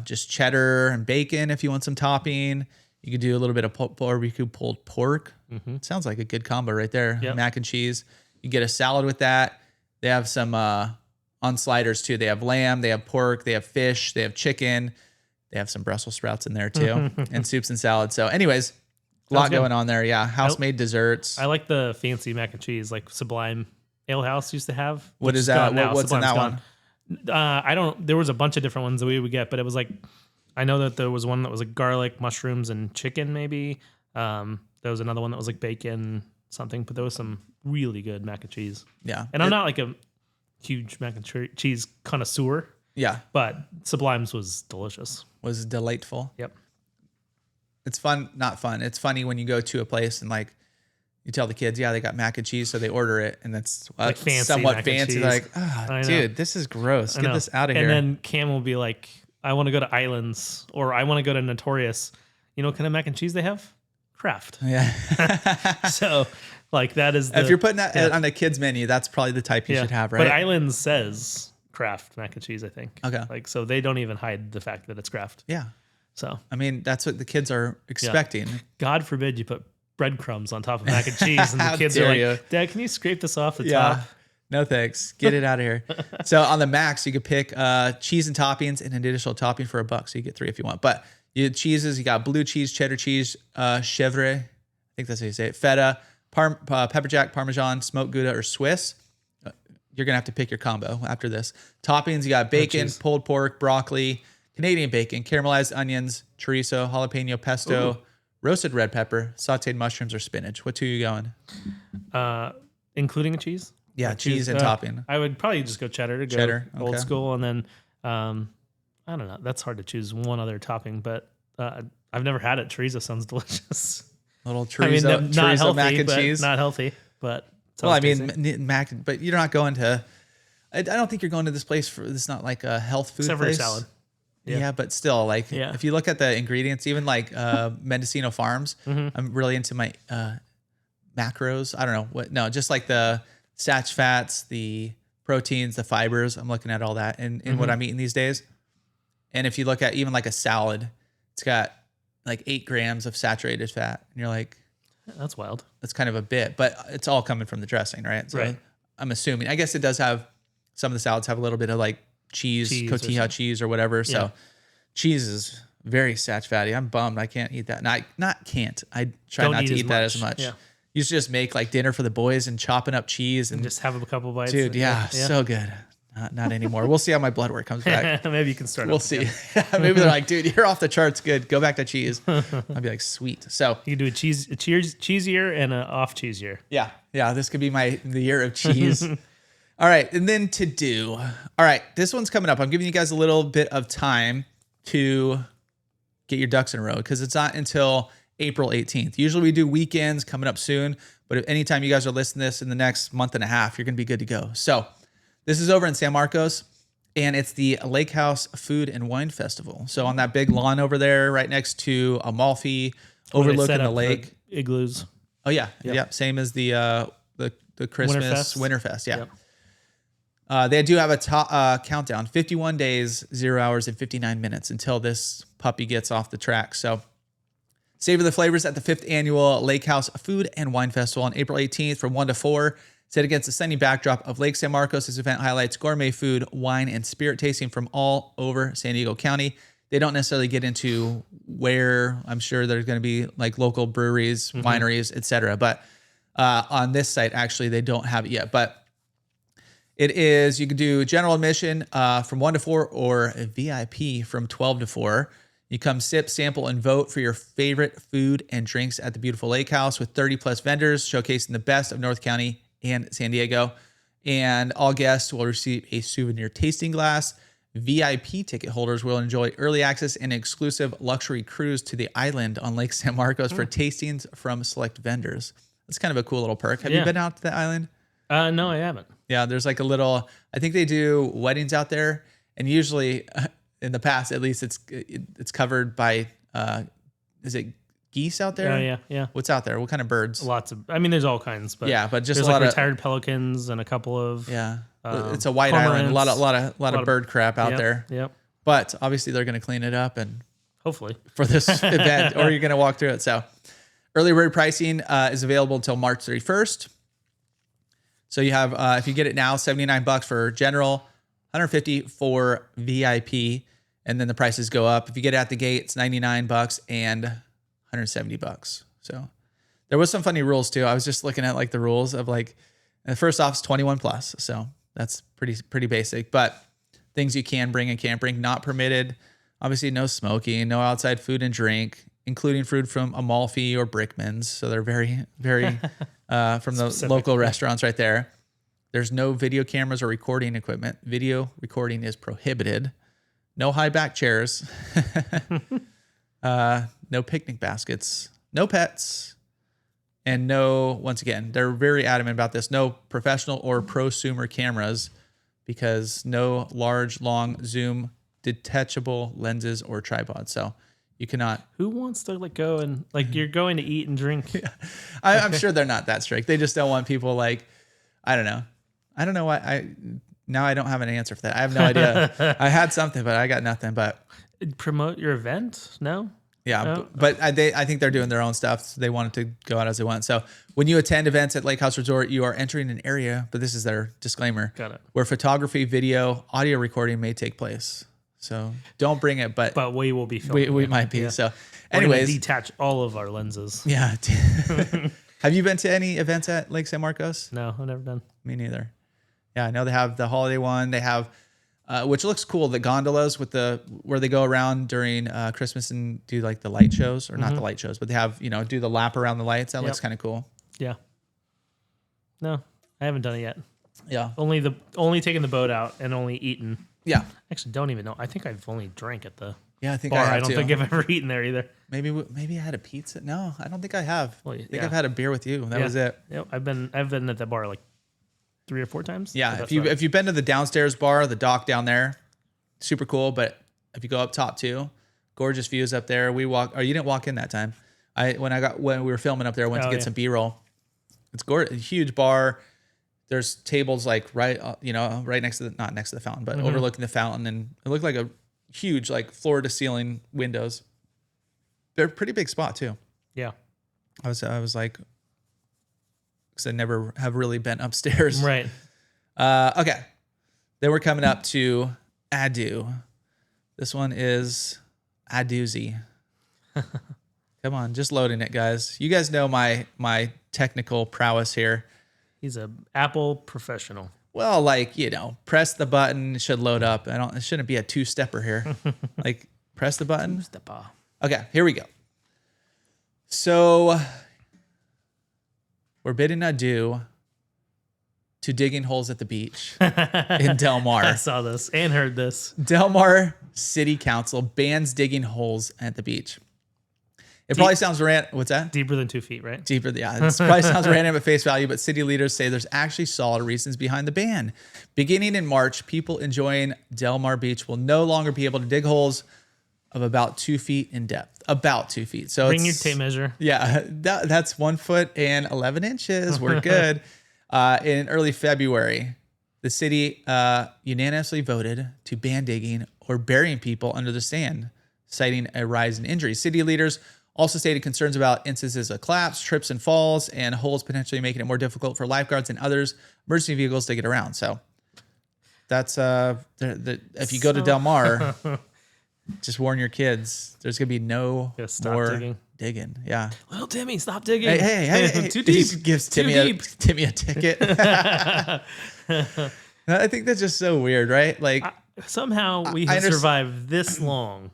just cheddar and bacon if you want some topping. You could do a little bit of barbecue pulled pork. Sounds like a good combo right there. Yep. Mac and cheese. You get a salad with that. They have some on sliders too. They have lamb, they have pork, they have fish, they have chicken. They have some Brussels sprouts in there too, and soups and salads. So anyways, a lot going on there. Yeah, house-made desserts. I like the fancy mac and cheese, like Sublime Ale House used to have. What is that? What's in that one? There was a bunch of different ones that we would get, but it was like, I know that there was one that was like garlic, mushrooms, and chicken maybe. There was another one that was like bacon something, but there was some really good mac and cheese. Yeah. And I'm not like a huge mac and cheese connoisseur. Yeah. But Sublime's was delicious. Was delightful. Yep. It's fun, not fun. It's funny when you go to a place and like you tell the kids, yeah, they got mac and cheese, so they order it, and that's like fancy somewhat fancy. Like, dude, this is gross. Get this out of here. And then Cam will be like, I want to go to Islands, or I want to go to Notorious. You know what kind of mac and cheese they have? Craft. Yeah. So like that is if you're putting that on a kid's menu, that's probably the type you should have, right? But Islands says Craft mac and cheese, I think. Okay. Like, so they don't even hide the fact that it's Craft. Yeah. So I mean, that's what the kids are expecting. Yeah. God forbid you put breadcrumbs on top of mac and cheese, and the kids are like, Dad, can you scrape this off the top? No thanks. Get it out of here. So on the max, you could pick cheese and toppings and an additional topping for $1. So you get 3 if you want. But you cheeses, you got blue cheese, cheddar cheese, chèvre, I think that's how you say it, feta, pepper jack, Parmesan, smoked Gouda, or Swiss. You're going to have to pick your combo after this. Toppings, you got bacon, pulled pork, broccoli, Canadian bacon, caramelized onions, chorizo, jalapeno pesto, roasted red pepper, sauteed mushrooms, or spinach. What two are you going? Including a cheese? Yeah, cheese and topping. I would probably just go cheddar to go old school. And then, I don't know. That's hard to choose one other topping, but I've never had it. Chorizo sounds delicious. Little chorizo, not healthy, mac and cheese. Not healthy, but well, I mean, mac, but you're not going to. I don't think you're going to this place for. It's not like a health food except place. For salad. Yeah, but still, like if you look at the ingredients, even like Mendocino Farms, I'm really into my macros. I don't know what. No, just like the satch fats, the proteins, the fibers. I'm looking at all that in what I'm eating these days. And if you look at even like a salad, it's got like 8 grams of saturated fat. And you're like, That's wild. that's kind of a bit, but it's all coming from the dressing, right? So Right. I'm assuming, I guess it does have, some of the salads have a little bit of like cheese Cheese or cotija something. cheese or whatever. So Yeah. cheese is very sat fatty. I'm bummed I can't eat that. And I try Don't not to eat eat as that as much. much. Yeah. You should just make like dinner for the boys and chopping up cheese and Just have a couple bites. dude, yeah, so good. Not anymore. We'll see how my blood work comes back. Maybe you can start. We'll up see. again. Maybe they're like, dude, you're off the charts. Good. Go back to cheese. I'd be like, sweet. So You can do a cheese year and an off cheese year. yeah, this could be the year of cheese. All right, and then to do. All right, this one's coming up. I'm giving you guys a little bit of time to get your ducks in a row because it's not until April 18th. Usually we do weekends coming up soon, but if anytime you guys are listening to this in the next month and a half, you're going to be good to go. So this is over in San Marcos, and it's the Lakehouse Food and Wine Festival. So on that big lawn over there, right next to Amalfi, Where they overlooking set the up lake. igloos. Oh yeah, yeah. Same as the Christmas Winterfest. Yeah. Yep. They do have a countdown: 51 days, 0 hours, and 59 minutes until this puppy gets off the track. So savor the flavors at the 5th annual Lakehouse Food and Wine Festival on April 18th from 1 to 4. Set against the sunny backdrop of Lake San Marcos, this event highlights gourmet food, wine, and spirit tasting from all over San Diego County. They don't necessarily get into where. I'm sure there's going to be like local breweries, wineries, etc. But on this site, actually, they don't have it yet. But it is, you can do general admission from 1 to 4 or a VIP from 12 to 4. You come sip, sample, and vote for your favorite food and drinks at the beautiful Lake House with 30 plus vendors showcasing the best of North County and San Diego. And all guests will receive a souvenir tasting glass. VIP ticket holders will enjoy early access and exclusive luxury cruise to the island on Lake San Marcos for tastings from select vendors. That's kind of a cool little perk. Have you Yeah. been out to the island? No, I haven't. Yeah, there's like a little, I think they do weddings out there. And usually in the past, at least it's covered by, is it geese out there? Oh yeah, yeah. What's out there? What kind of birds? Lots of. I mean, there's all kinds, but Yeah, but just there's a lot like of- retired pelicans and a couple of. Yeah. It's a white island, a cormorants. lot of bird crap out Yep, there. Yep. But obviously they're going to clean it up and Hopefully. for this event, or you're going to walk through it. So early bird pricing is available until March 31st. So you have, if you get it now, $79 for general, $150 for VIP, and then the prices go up. If you get it at the gate, it's $99 and $170. So there was some funny rules too. I was just looking at like the rules of like, first off, it's 21 plus. So that's pretty basic, but things you can bring and can't bring, not permitted. Obviously no smoking, no outside food and drink, including food from Amalfi or Brickman's. So they're very, very, from the Specific. local restaurants right there. There's no video cameras or recording equipment. Video recording is prohibited. No high back chairs. No picnic baskets. No pets. And no, once again, they're very adamant about this. No professional or prosumer cameras because no large, long zoom detachable lenses or tripods. So you cannot. Who wants to like go and like you're going to eat and drink? I'm sure they're not that strict. They just don't want people like, I don't know. I don't know why now I don't have an answer for that. I have no idea. I had something, but I got nothing. But Promote your event? No. yeah, No? but I think they're doing their own stuff. So they wanted to go out as they want. So when you attend events at Lakehouse Resort, you are entering an area, but this is their disclaimer, Got it. where photography, video, audio recording may take place. So don't bring it, but But we will be filming. we it. might be. Yeah. So We're gonna anyways, detach all of our lenses. yeah. Have you been to any events at Lake San Marcos? No, I've never done. Me neither. Yeah, I know they have the holiday one. They have, which looks cool, the gondolas with where they go around during Christmas and do like the light shows, or not the light shows, but they have, do the lap around the lights. That looks kind of cool. Yeah. No, I haven't done it yet. Yeah. Only taken the boat out and only eaten. Yeah. Actually, don't even know. I think I've only drank at the Yeah, I think bar. I have I don't too. think I've ever eaten there either. Maybe I had a pizza. No, I don't think I have. Well, I think yeah. I've had a beer with you. That was it. Yep, I've been at the bar like 3 or 4 times. Yeah, But if that's you about it. if you've been to the downstairs bar, the dock down there, super cool. But if you go up top too, gorgeous views up there. We you didn't walk in that time. When we were filming up there, I went to get some B-roll. It's gorgeous, a huge bar. There's tables like right next to not next to the fountain, but overlooking the fountain, and it looked like a huge like floor to ceiling windows. they're a pretty big spot too. Yeah. I was like, because I never have really been upstairs. Right. Okay. Then we're coming up to Adieu. This one is Adieuzy. Come on, just loading it, guys. You guys know my technical prowess here. He's a Apple professional. Well, like, press the button, it should load up. It shouldn't be a two-stepper here. Like, press the button. Two-stepper. Okay, here we go. So we're bidding adieu to digging holes at the beach in Del Mar. I saw this and heard this. Del Mar City Council bans digging holes at the beach. It probably sounds random. What's that? Deeper than 2 feet, right? Deeper, yeah. It probably sounds random at face value, but city leaders say there's actually solid reasons behind the ban. Beginning in March, people enjoying Del Mar Beach will no longer be able to dig holes of about 2 feet in depth. About 2 feet. So Bring your tape measure. Yeah, that's 1 foot and 11 inches. We're good. In early February, the city unanimously voted to ban digging or burying people under the sand, citing a rise in injuries. City leaders also stated concerns about instances of collapse, trips and falls, and holes potentially making it more difficult for lifeguards and others emergency vehicles to get around. So that's if you go to Del Mar, just warn your kids. There's gonna be no more digging. Yeah, little Timmy, stop digging. Hey. Too deep. He gives Too Timmy a ticket. I think that's just so weird, right? Like somehow we have survived this long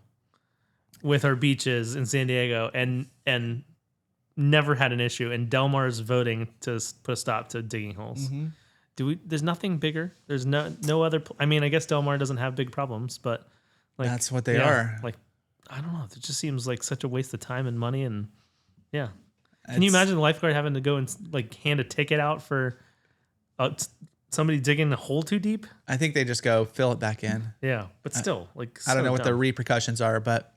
with our beaches in San Diego and never had an issue. And Del Mar's voting to put a stop to digging holes. Mm-hmm. There's nothing bigger. There's no other. I mean, I guess Del Mar doesn't have big problems, but like that's what they are. Like, I don't know. It just seems like such a waste of time and money. And yeah, can you imagine the lifeguard having to go and like hand a ticket out for somebody digging a hole too deep? I think they just go fill it back in. Yeah, but still, like I don't know what the repercussions are, but.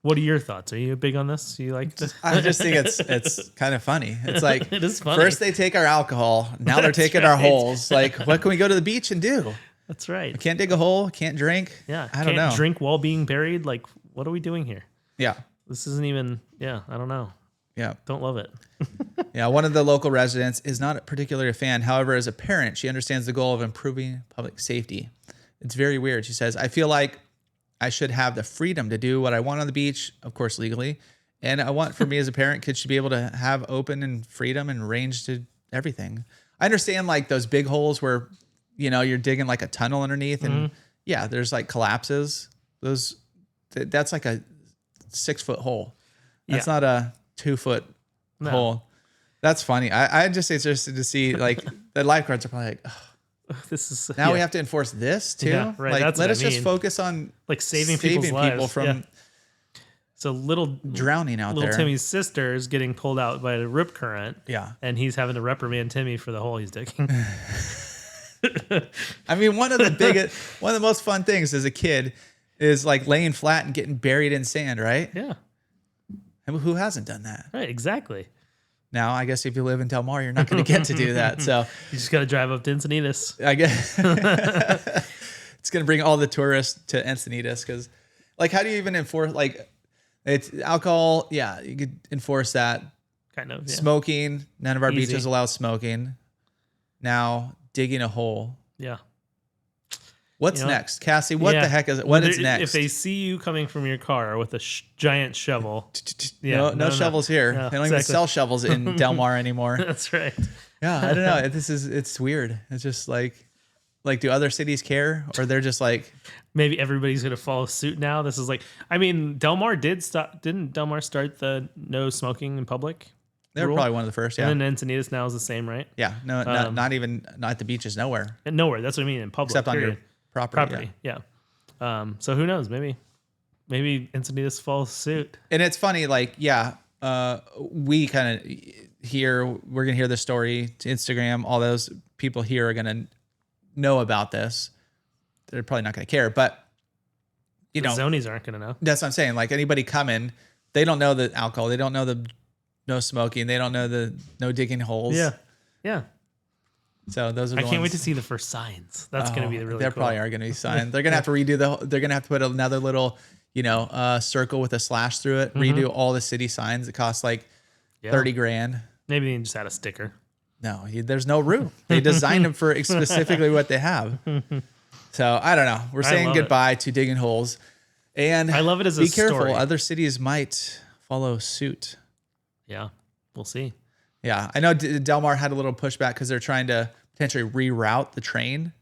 What are your thoughts? Are you big on this? You like this? I just think it's kind of funny. It's like it is funny. First they take our alcohol, now they're taking our holes. Like, what can we go to the beach and do? That's right. We can't dig a hole, can't drink. Yeah, I don't know. Can't drink while being buried. Like, what are we doing here? Yeah, this isn't even. Yeah, I don't know. Yeah, don't love it. Yeah, one of the local residents is not particularly a fan. However, as a parent, she understands the goal of improving public safety. It's very weird. She says, "I feel like I should have the freedom to do what I want on the beach, of course, legally. And I want for me as a parent, kids should be able to have open and freedom and range to everything." I understand like those big holes where, you're digging like a tunnel underneath and yeah, there's like collapses. That's like a 6 foot hole. That's not a 2 foot hole. That's funny. I just interested to see like the lifeguards are probably like, oh, this is now we have to enforce this too. Yeah, right. Like, That's let us just focus on like saving people lives. from so little drowning out little there. Timmy's sister is getting pulled out by the rip current. Yeah, and he's having to reprimand Timmy for the hole he's digging. I mean, one of the most fun things as a kid is like laying flat and getting buried in sand, right? Yeah. And who hasn't done that? Right. Exactly. Now, I guess if you live in Del Mar, you're not going to get to do that. So you just got to drive up to Encinitas. I guess it's going to bring all the tourists to Encinitas because, like, how do you even enforce like it's alcohol? Yeah, you could enforce that. Kind of. Yeah. Smoking. None of our Easy. beaches allow smoking. Now digging a hole. Yeah. What's next, Cassie? What the heck is it? What is next? If they see you coming from your car with a giant shovel, no shovels here. No, they don't even sell shovels in Del Mar anymore. That's right. Yeah, I don't know. It's weird. It's just like do other cities care, or they're just like maybe everybody's gonna follow suit now? This is like, I mean, Del Mar didn't Del Mar start the no smoking in public? They were probably one of the first. Yeah, and then Encinitas now is the same, right? Yeah, no, not even at the beaches. Nowhere. Nowhere. That's what I mean in public. Except on your property. Yeah. So who knows? Maybe Encinitas follows suit. And it's funny, like, we kind of we're gonna hear the story to Instagram. All those people here are gonna know about this. They're probably not gonna care, but The zonies aren't gonna know. That's what I'm saying. Like anybody coming, they don't know the alcohol. They don't know the no smoking. They don't know the no digging holes. Yeah. Yeah. So those are. I can't wait to see the first signs. That's going to be the really. There cool. Probably are going to be signs. They're going to have to redo they're going to have to put another little a circle with a slash through it, redo all the city signs. It costs like 30 grand. Maybe they can just add a sticker. No, there's no room. They designed them for specifically what they have. So I don't know. We're saying goodbye to digging holes, and I love it as a be careful. story. Other cities might follow suit. Yeah, we'll see. Yeah, I know Del Mar had a little pushback because they're trying to potentially reroute the train.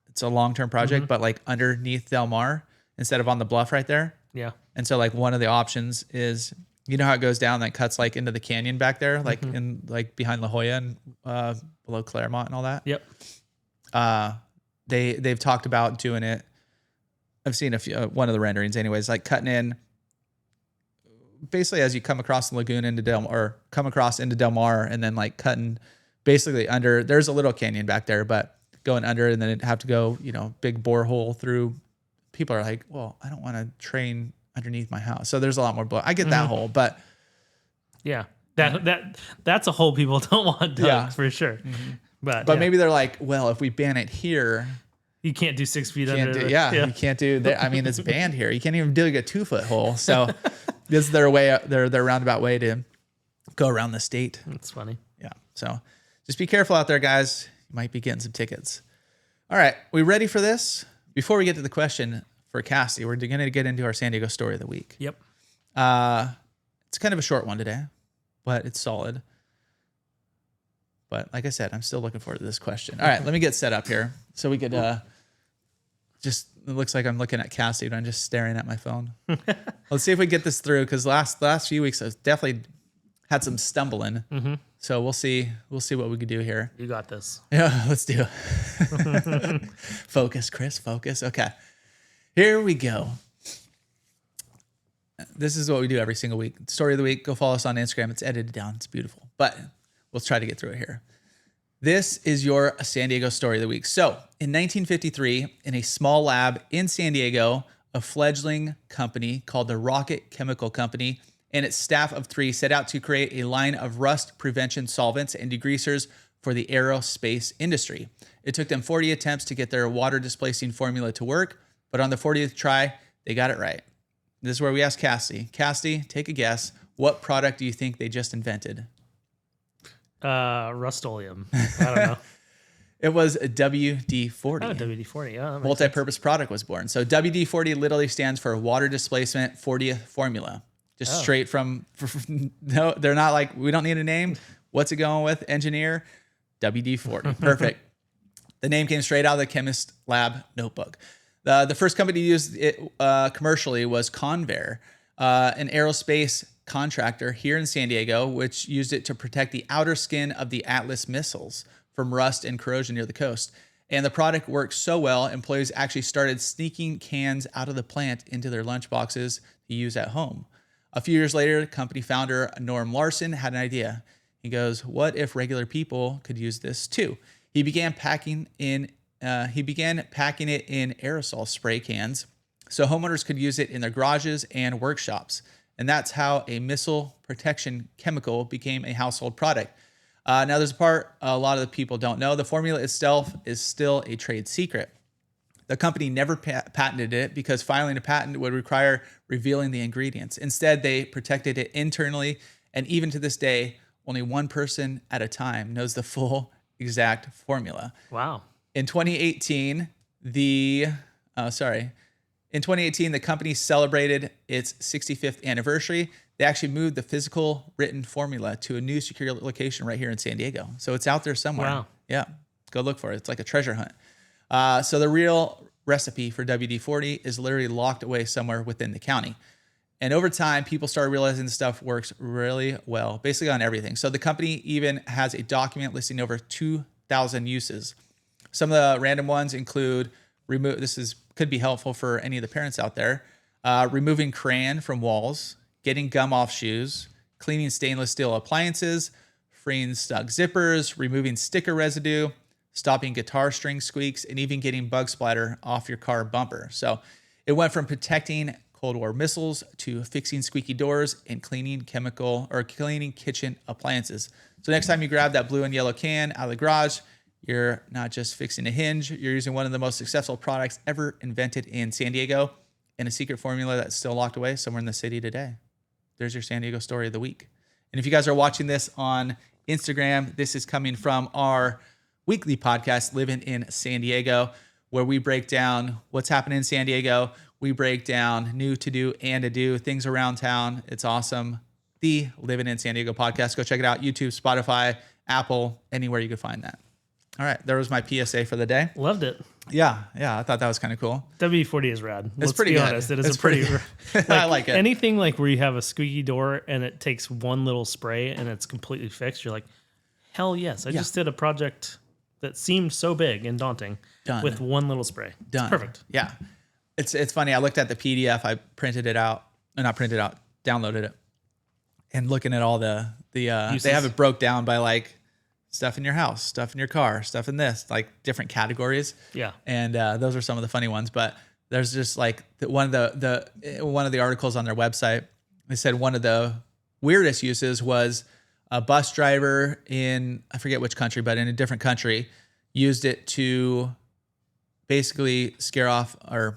It's a long-term project, but like underneath Del Mar instead of on the bluff right there. Yeah. And so like one of the options is, how it goes down, that cuts like into the canyon back there, like in like behind La Jolla and below Claremont and all that. Yep. They've talked about doing it. I've seen one of the renderings anyways, like cutting in basically as you come across the lagoon into Del Mar and then like cutting basically under, there's a little canyon back there, but going under and then it'd have to go, big borehole through. People are like, well, I don't want to train underneath my house. So there's a lot more blow. I get that hole, but yeah, that's a hole people don't want dug for sure. But maybe they're like, well, if we ban it here, you can't do 6 feet under. You can't do that. I mean, it's banned here. You can't even dig a 2-foot hole. So this is their way, their roundabout way to go around the state. That's funny. Yeah. So just be careful out there, guys. You might be getting some tickets. All right. We ready for this? Before we get to the question for Cassie, we're going to get into our San Diego story of the week. Yep. It's kind of a short one today, but it's solid. But like I said, I'm still looking forward to this question. All right, let me get set up here so we could it looks like I'm looking at Cassie, but I'm just staring at my phone. Let's see if we get this through, because last few weeks I've definitely had some stumbling. So we'll see what we can do here. You got this. Yeah, let's do it. Focus, Chris, focus. Okay, here we go. This is what we do every single week. Story of the week. Go follow us on Instagram. It's edited down. It's beautiful. But we'll try to get through it here. This is your San Diego story of the week. So in 1953, in a small lab in San Diego, a fledgling company called the Rocket Chemical Company and its staff of 3 set out to create a line of rust prevention solvents and degreasers for the aerospace industry. It took them 40 attempts to get their water displacing formula to work, but on the 40th try, they got it right. This is where we ask Cassie. Cassie, take a guess. What product do you think they just invented? Rust-Oleum. I don't know. It was a WD-40. Oh, WD-40. Yeah. Multi-purpose product was born. So WD-40 literally stands for water displacement 40th formula. Just straight from no, they're not like, we don't need a name. What's it going with? Engineer, WD-40. Perfect. The name came straight out of the chemist lab notebook. The first company to use it commercially was Convair, an aerospace contractor here in San Diego, which used it to protect the outer skin of the Atlas missiles from rust and corrosion near the coast. And the product worked so well, employees actually started sneaking cans out of the plant into their lunchboxes to use at home. A few years later, company founder Norm Larson had an idea. He goes, what if regular people could use this too? He began packing it in aerosol spray cans so homeowners could use it in their garages and workshops. And that's how a missile protection chemical became a household product. Now, there's a part a lot of the people don't know. The formula itself is still a trade secret. The company never patented it because filing a patent would require revealing the ingredients. Instead, they protected it internally, and even to this day, only one person at a time knows the full exact formula. Wow. In 2018, the company celebrated its 65th anniversary. They actually moved the physical written formula to a new secure location right here in San Diego. So it's out there somewhere. Wow. Yeah, go look for it. It's like a treasure hunt. So the real recipe for WD-40 is literally locked away somewhere within the county. And over time, people started realizing this stuff works really well, basically on everything. So the company even has a document listing over 2,000 uses. Some of the random ones include could be helpful for any of the parents out there. Removing crayon from walls, getting gum off shoes, cleaning stainless steel appliances, freeing stuck zippers, removing sticker residue, stopping guitar string squeaks, and even getting bug splatter off your car bumper. So it went from protecting Cold War missiles to fixing squeaky doors and cleaning kitchen appliances. So next time you grab that blue and yellow can out of the garage, you're not just fixing a hinge, you're using one of the most successful products ever invented in San Diego. and a secret formula that's still locked away somewhere in the city today. There's your San Diego story of the week. And if you guys are watching this on Instagram, this is coming from our weekly podcast, Livin in San Diego, where we break down what's happening in San Diego. We break down new to do and adieu, things around town. It's awesome. The Livin in San Diego podcast. Go check it out. YouTube, Spotify, Apple, anywhere you can find that. All right. There was my PSA for the day. Loved it. Yeah. I thought that was kind of cool. WD-40 is rad. It's pretty good. Honest. It is It's a pretty like, I like it. Anything like where you have a squeaky door and it takes one little spray and it's completely fixed. You're like, hell yes. I just did a project that seemed so big and daunting with one little spray. Done. It's perfect. Yeah. It's funny. I looked at the PDF. I printed it out. Not printed out. Downloaded it. And looking at all the they have it broke down by like stuff in your house, stuff in your car, stuff in this, like different categories. Yeah. And those are some of the funny ones. But there's just like one of the articles on their website. They said one of the weirdest uses was a bus driver in, I forget which country, but in a different country, used it to basically scare off an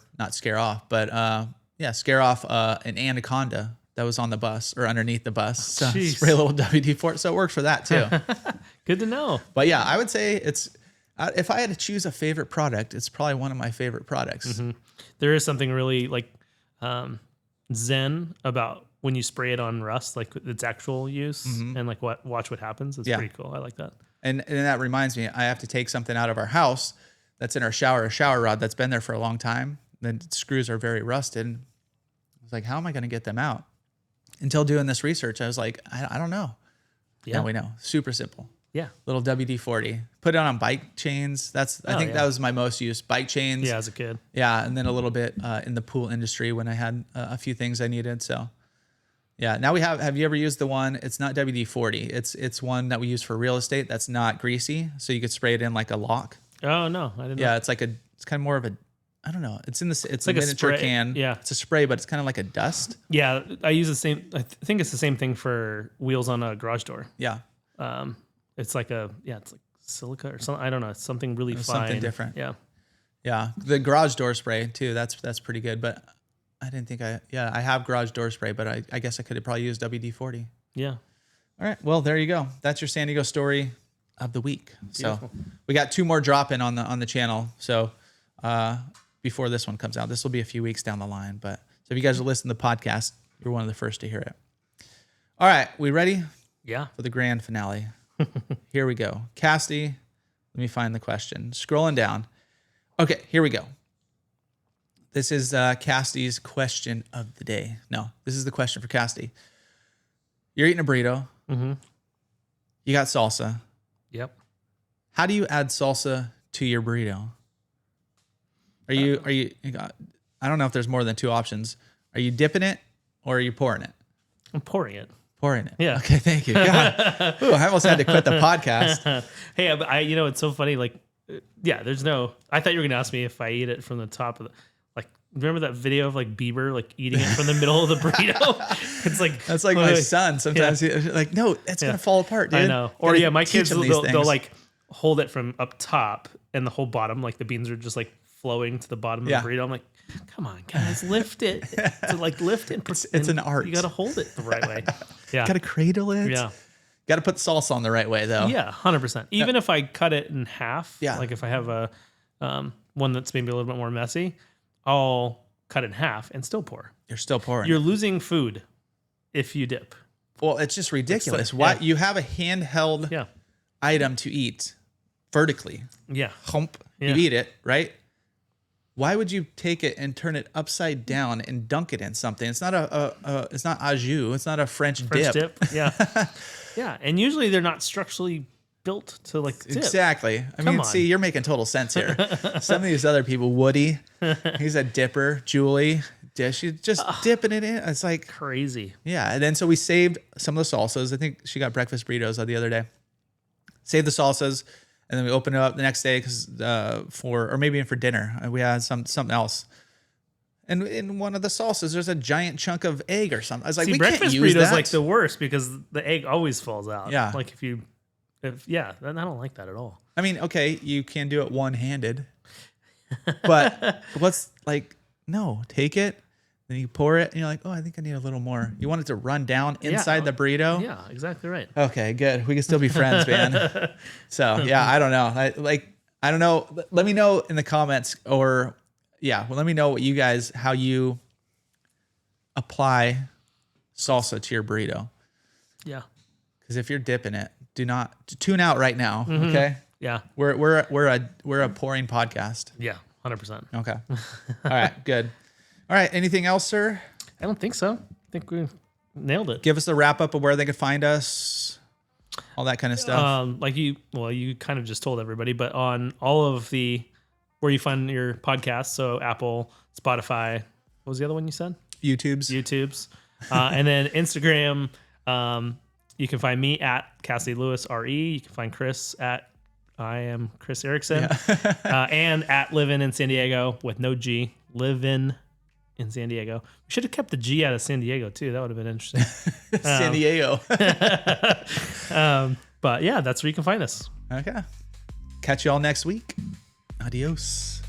anaconda that was on the bus or underneath the bus. So spray a little WD-40. So it worked for that too. Good to know. But yeah, I would say it's, if I had to choose a favorite product, it's probably one of my favorite products. Mm-hmm. There is something really like zen about when you spray it on rust, like its actual use and like watch what happens. It's pretty cool. I like that. And that reminds me, I have to take something out of our house that's in our shower, a shower rod that's been there for a long time. The screws are very rusted. I was like, how am I going to get them out? Until doing this research, I was like, I don't know. Yeah. Now we know. Super simple. Yeah. Little WD-40. Put it on bike chains. I think that was my most used. Bike chains. Yeah, as a kid. Yeah, and then a little bit in the pool industry when I had a few things I needed. So, yeah. Now we have you ever used the one? It's not WD-40. It's one that we use for real estate. That's not greasy, so you could spray it in like a lock. Oh no, I didn't. Yeah, it's kind of more of a. I don't know. It's like a miniature spray. can. Yeah. It's a spray, but it's kind of like a dust. Yeah, I use the same. I think it's the same thing for wheels on a garage door. Yeah. It's like it's like silica or something. I don't know. It's something really fine. Something different. Yeah. Yeah. The garage door spray too. That's pretty good. But I didn't think I have garage door spray, but I guess I could have probably used WD-40. Yeah. All right. Well, there you go. That's your San Diego story of the week. Beautiful. So we got 2 more drop in on the channel. So, before this one comes out, this will be a few weeks down the line, but so if you guys are listening to the podcast, you're one of the first to hear it. All right. We ready? Yeah. For the grand finale. Here we go. Cassidy, let me find the question. Scrolling down. Okay, here we go. This is Cassidy's question of the day. No, this is the question for Cassidy. You're eating a burrito. Mm-hmm. You got salsa. Yep. How do you add salsa to your burrito? Are you I don't know if there's more than 2 options. Are you dipping it or are you pouring it? I'm pouring it. Pouring it. Yeah. Okay, thank you. God. Ooh, I almost had to quit the podcast. Hey, it's so funny. Like, there's no. I thought you were gonna ask me if I eat it from the top of the. Like, remember that video of like Bieber like eating it from the middle of the burrito? It's like that's like my son. Sometimes he's like, no, it's gonna fall apart, dude. I know. Or my kids they'll like hold it from up top and the whole bottom, like the beans are just like flowing to the bottom of the burrito. I'm like, come on, guys, lift it. Lift it. It's an art. You got to hold it the right way. Yeah. Got to cradle it. Yeah. Got to put the salsa on the right way, though. Yeah, 100%. Even if I cut it in half, like if I have a one that's maybe a little bit more messy, I'll cut it in half and still pour. You're still pouring. You're losing food if you dip. Well, it's just ridiculous. Why you have a handheld item to eat vertically? Yeah. Hump. You eat it, right? Why would you take it and turn it upside down and dunk it in something? It's not it's not Adieu. It's not a French dip. Yeah. Yeah. And usually they're not structurally built to like dip. Exactly. I mean, see, you're making total sense here. Some of these other people, Woody, he's a dipper. Julie, she's just dipping it in. It's like crazy. Yeah. And then so we saved some of the salsas. I think she got breakfast burritos the other day. Saved the salsas. And then we opened it up the next day or maybe for dinner. We had something else. And in one of the salsas, there's a giant chunk of egg or something. I was like, we can't use that. Breakfast burrito is like the worst because the egg always falls out. Yeah. Like I don't like that at all. I mean, okay, you can do it one-handed. But what's like, no, take it. Then you pour it and you're like, oh, I think I need a little more. You want it to run down inside the burrito? Yeah, exactly right. Okay, good. We can still be friends, man. So yeah, I don't know. I don't know. Let me know in the comments let me know how you apply salsa to your burrito. Yeah. Because if you're dipping it, do not tune out right now. Okay. Yeah. We're a pouring podcast. Yeah. 100%. Okay. All right. Good. All right. Anything else, sir? I don't think so. I think we nailed it. Give us a wrap up of where they could find us, all that kind of stuff. You kind of just told everybody, but on all of where you find your podcasts, so Apple, Spotify, what was the other one you said? YouTube's. And then Instagram, you can find me at Cassidy Lewis RE. You can find Chris at I am Chris Erickson, and at Livin in San Diego with no G. Livin in San Diego. We should have kept the G out of San Diego too. That would have been interesting. San Diego. But yeah, that's where you can find us. Okay. Catch you all next week. Adios.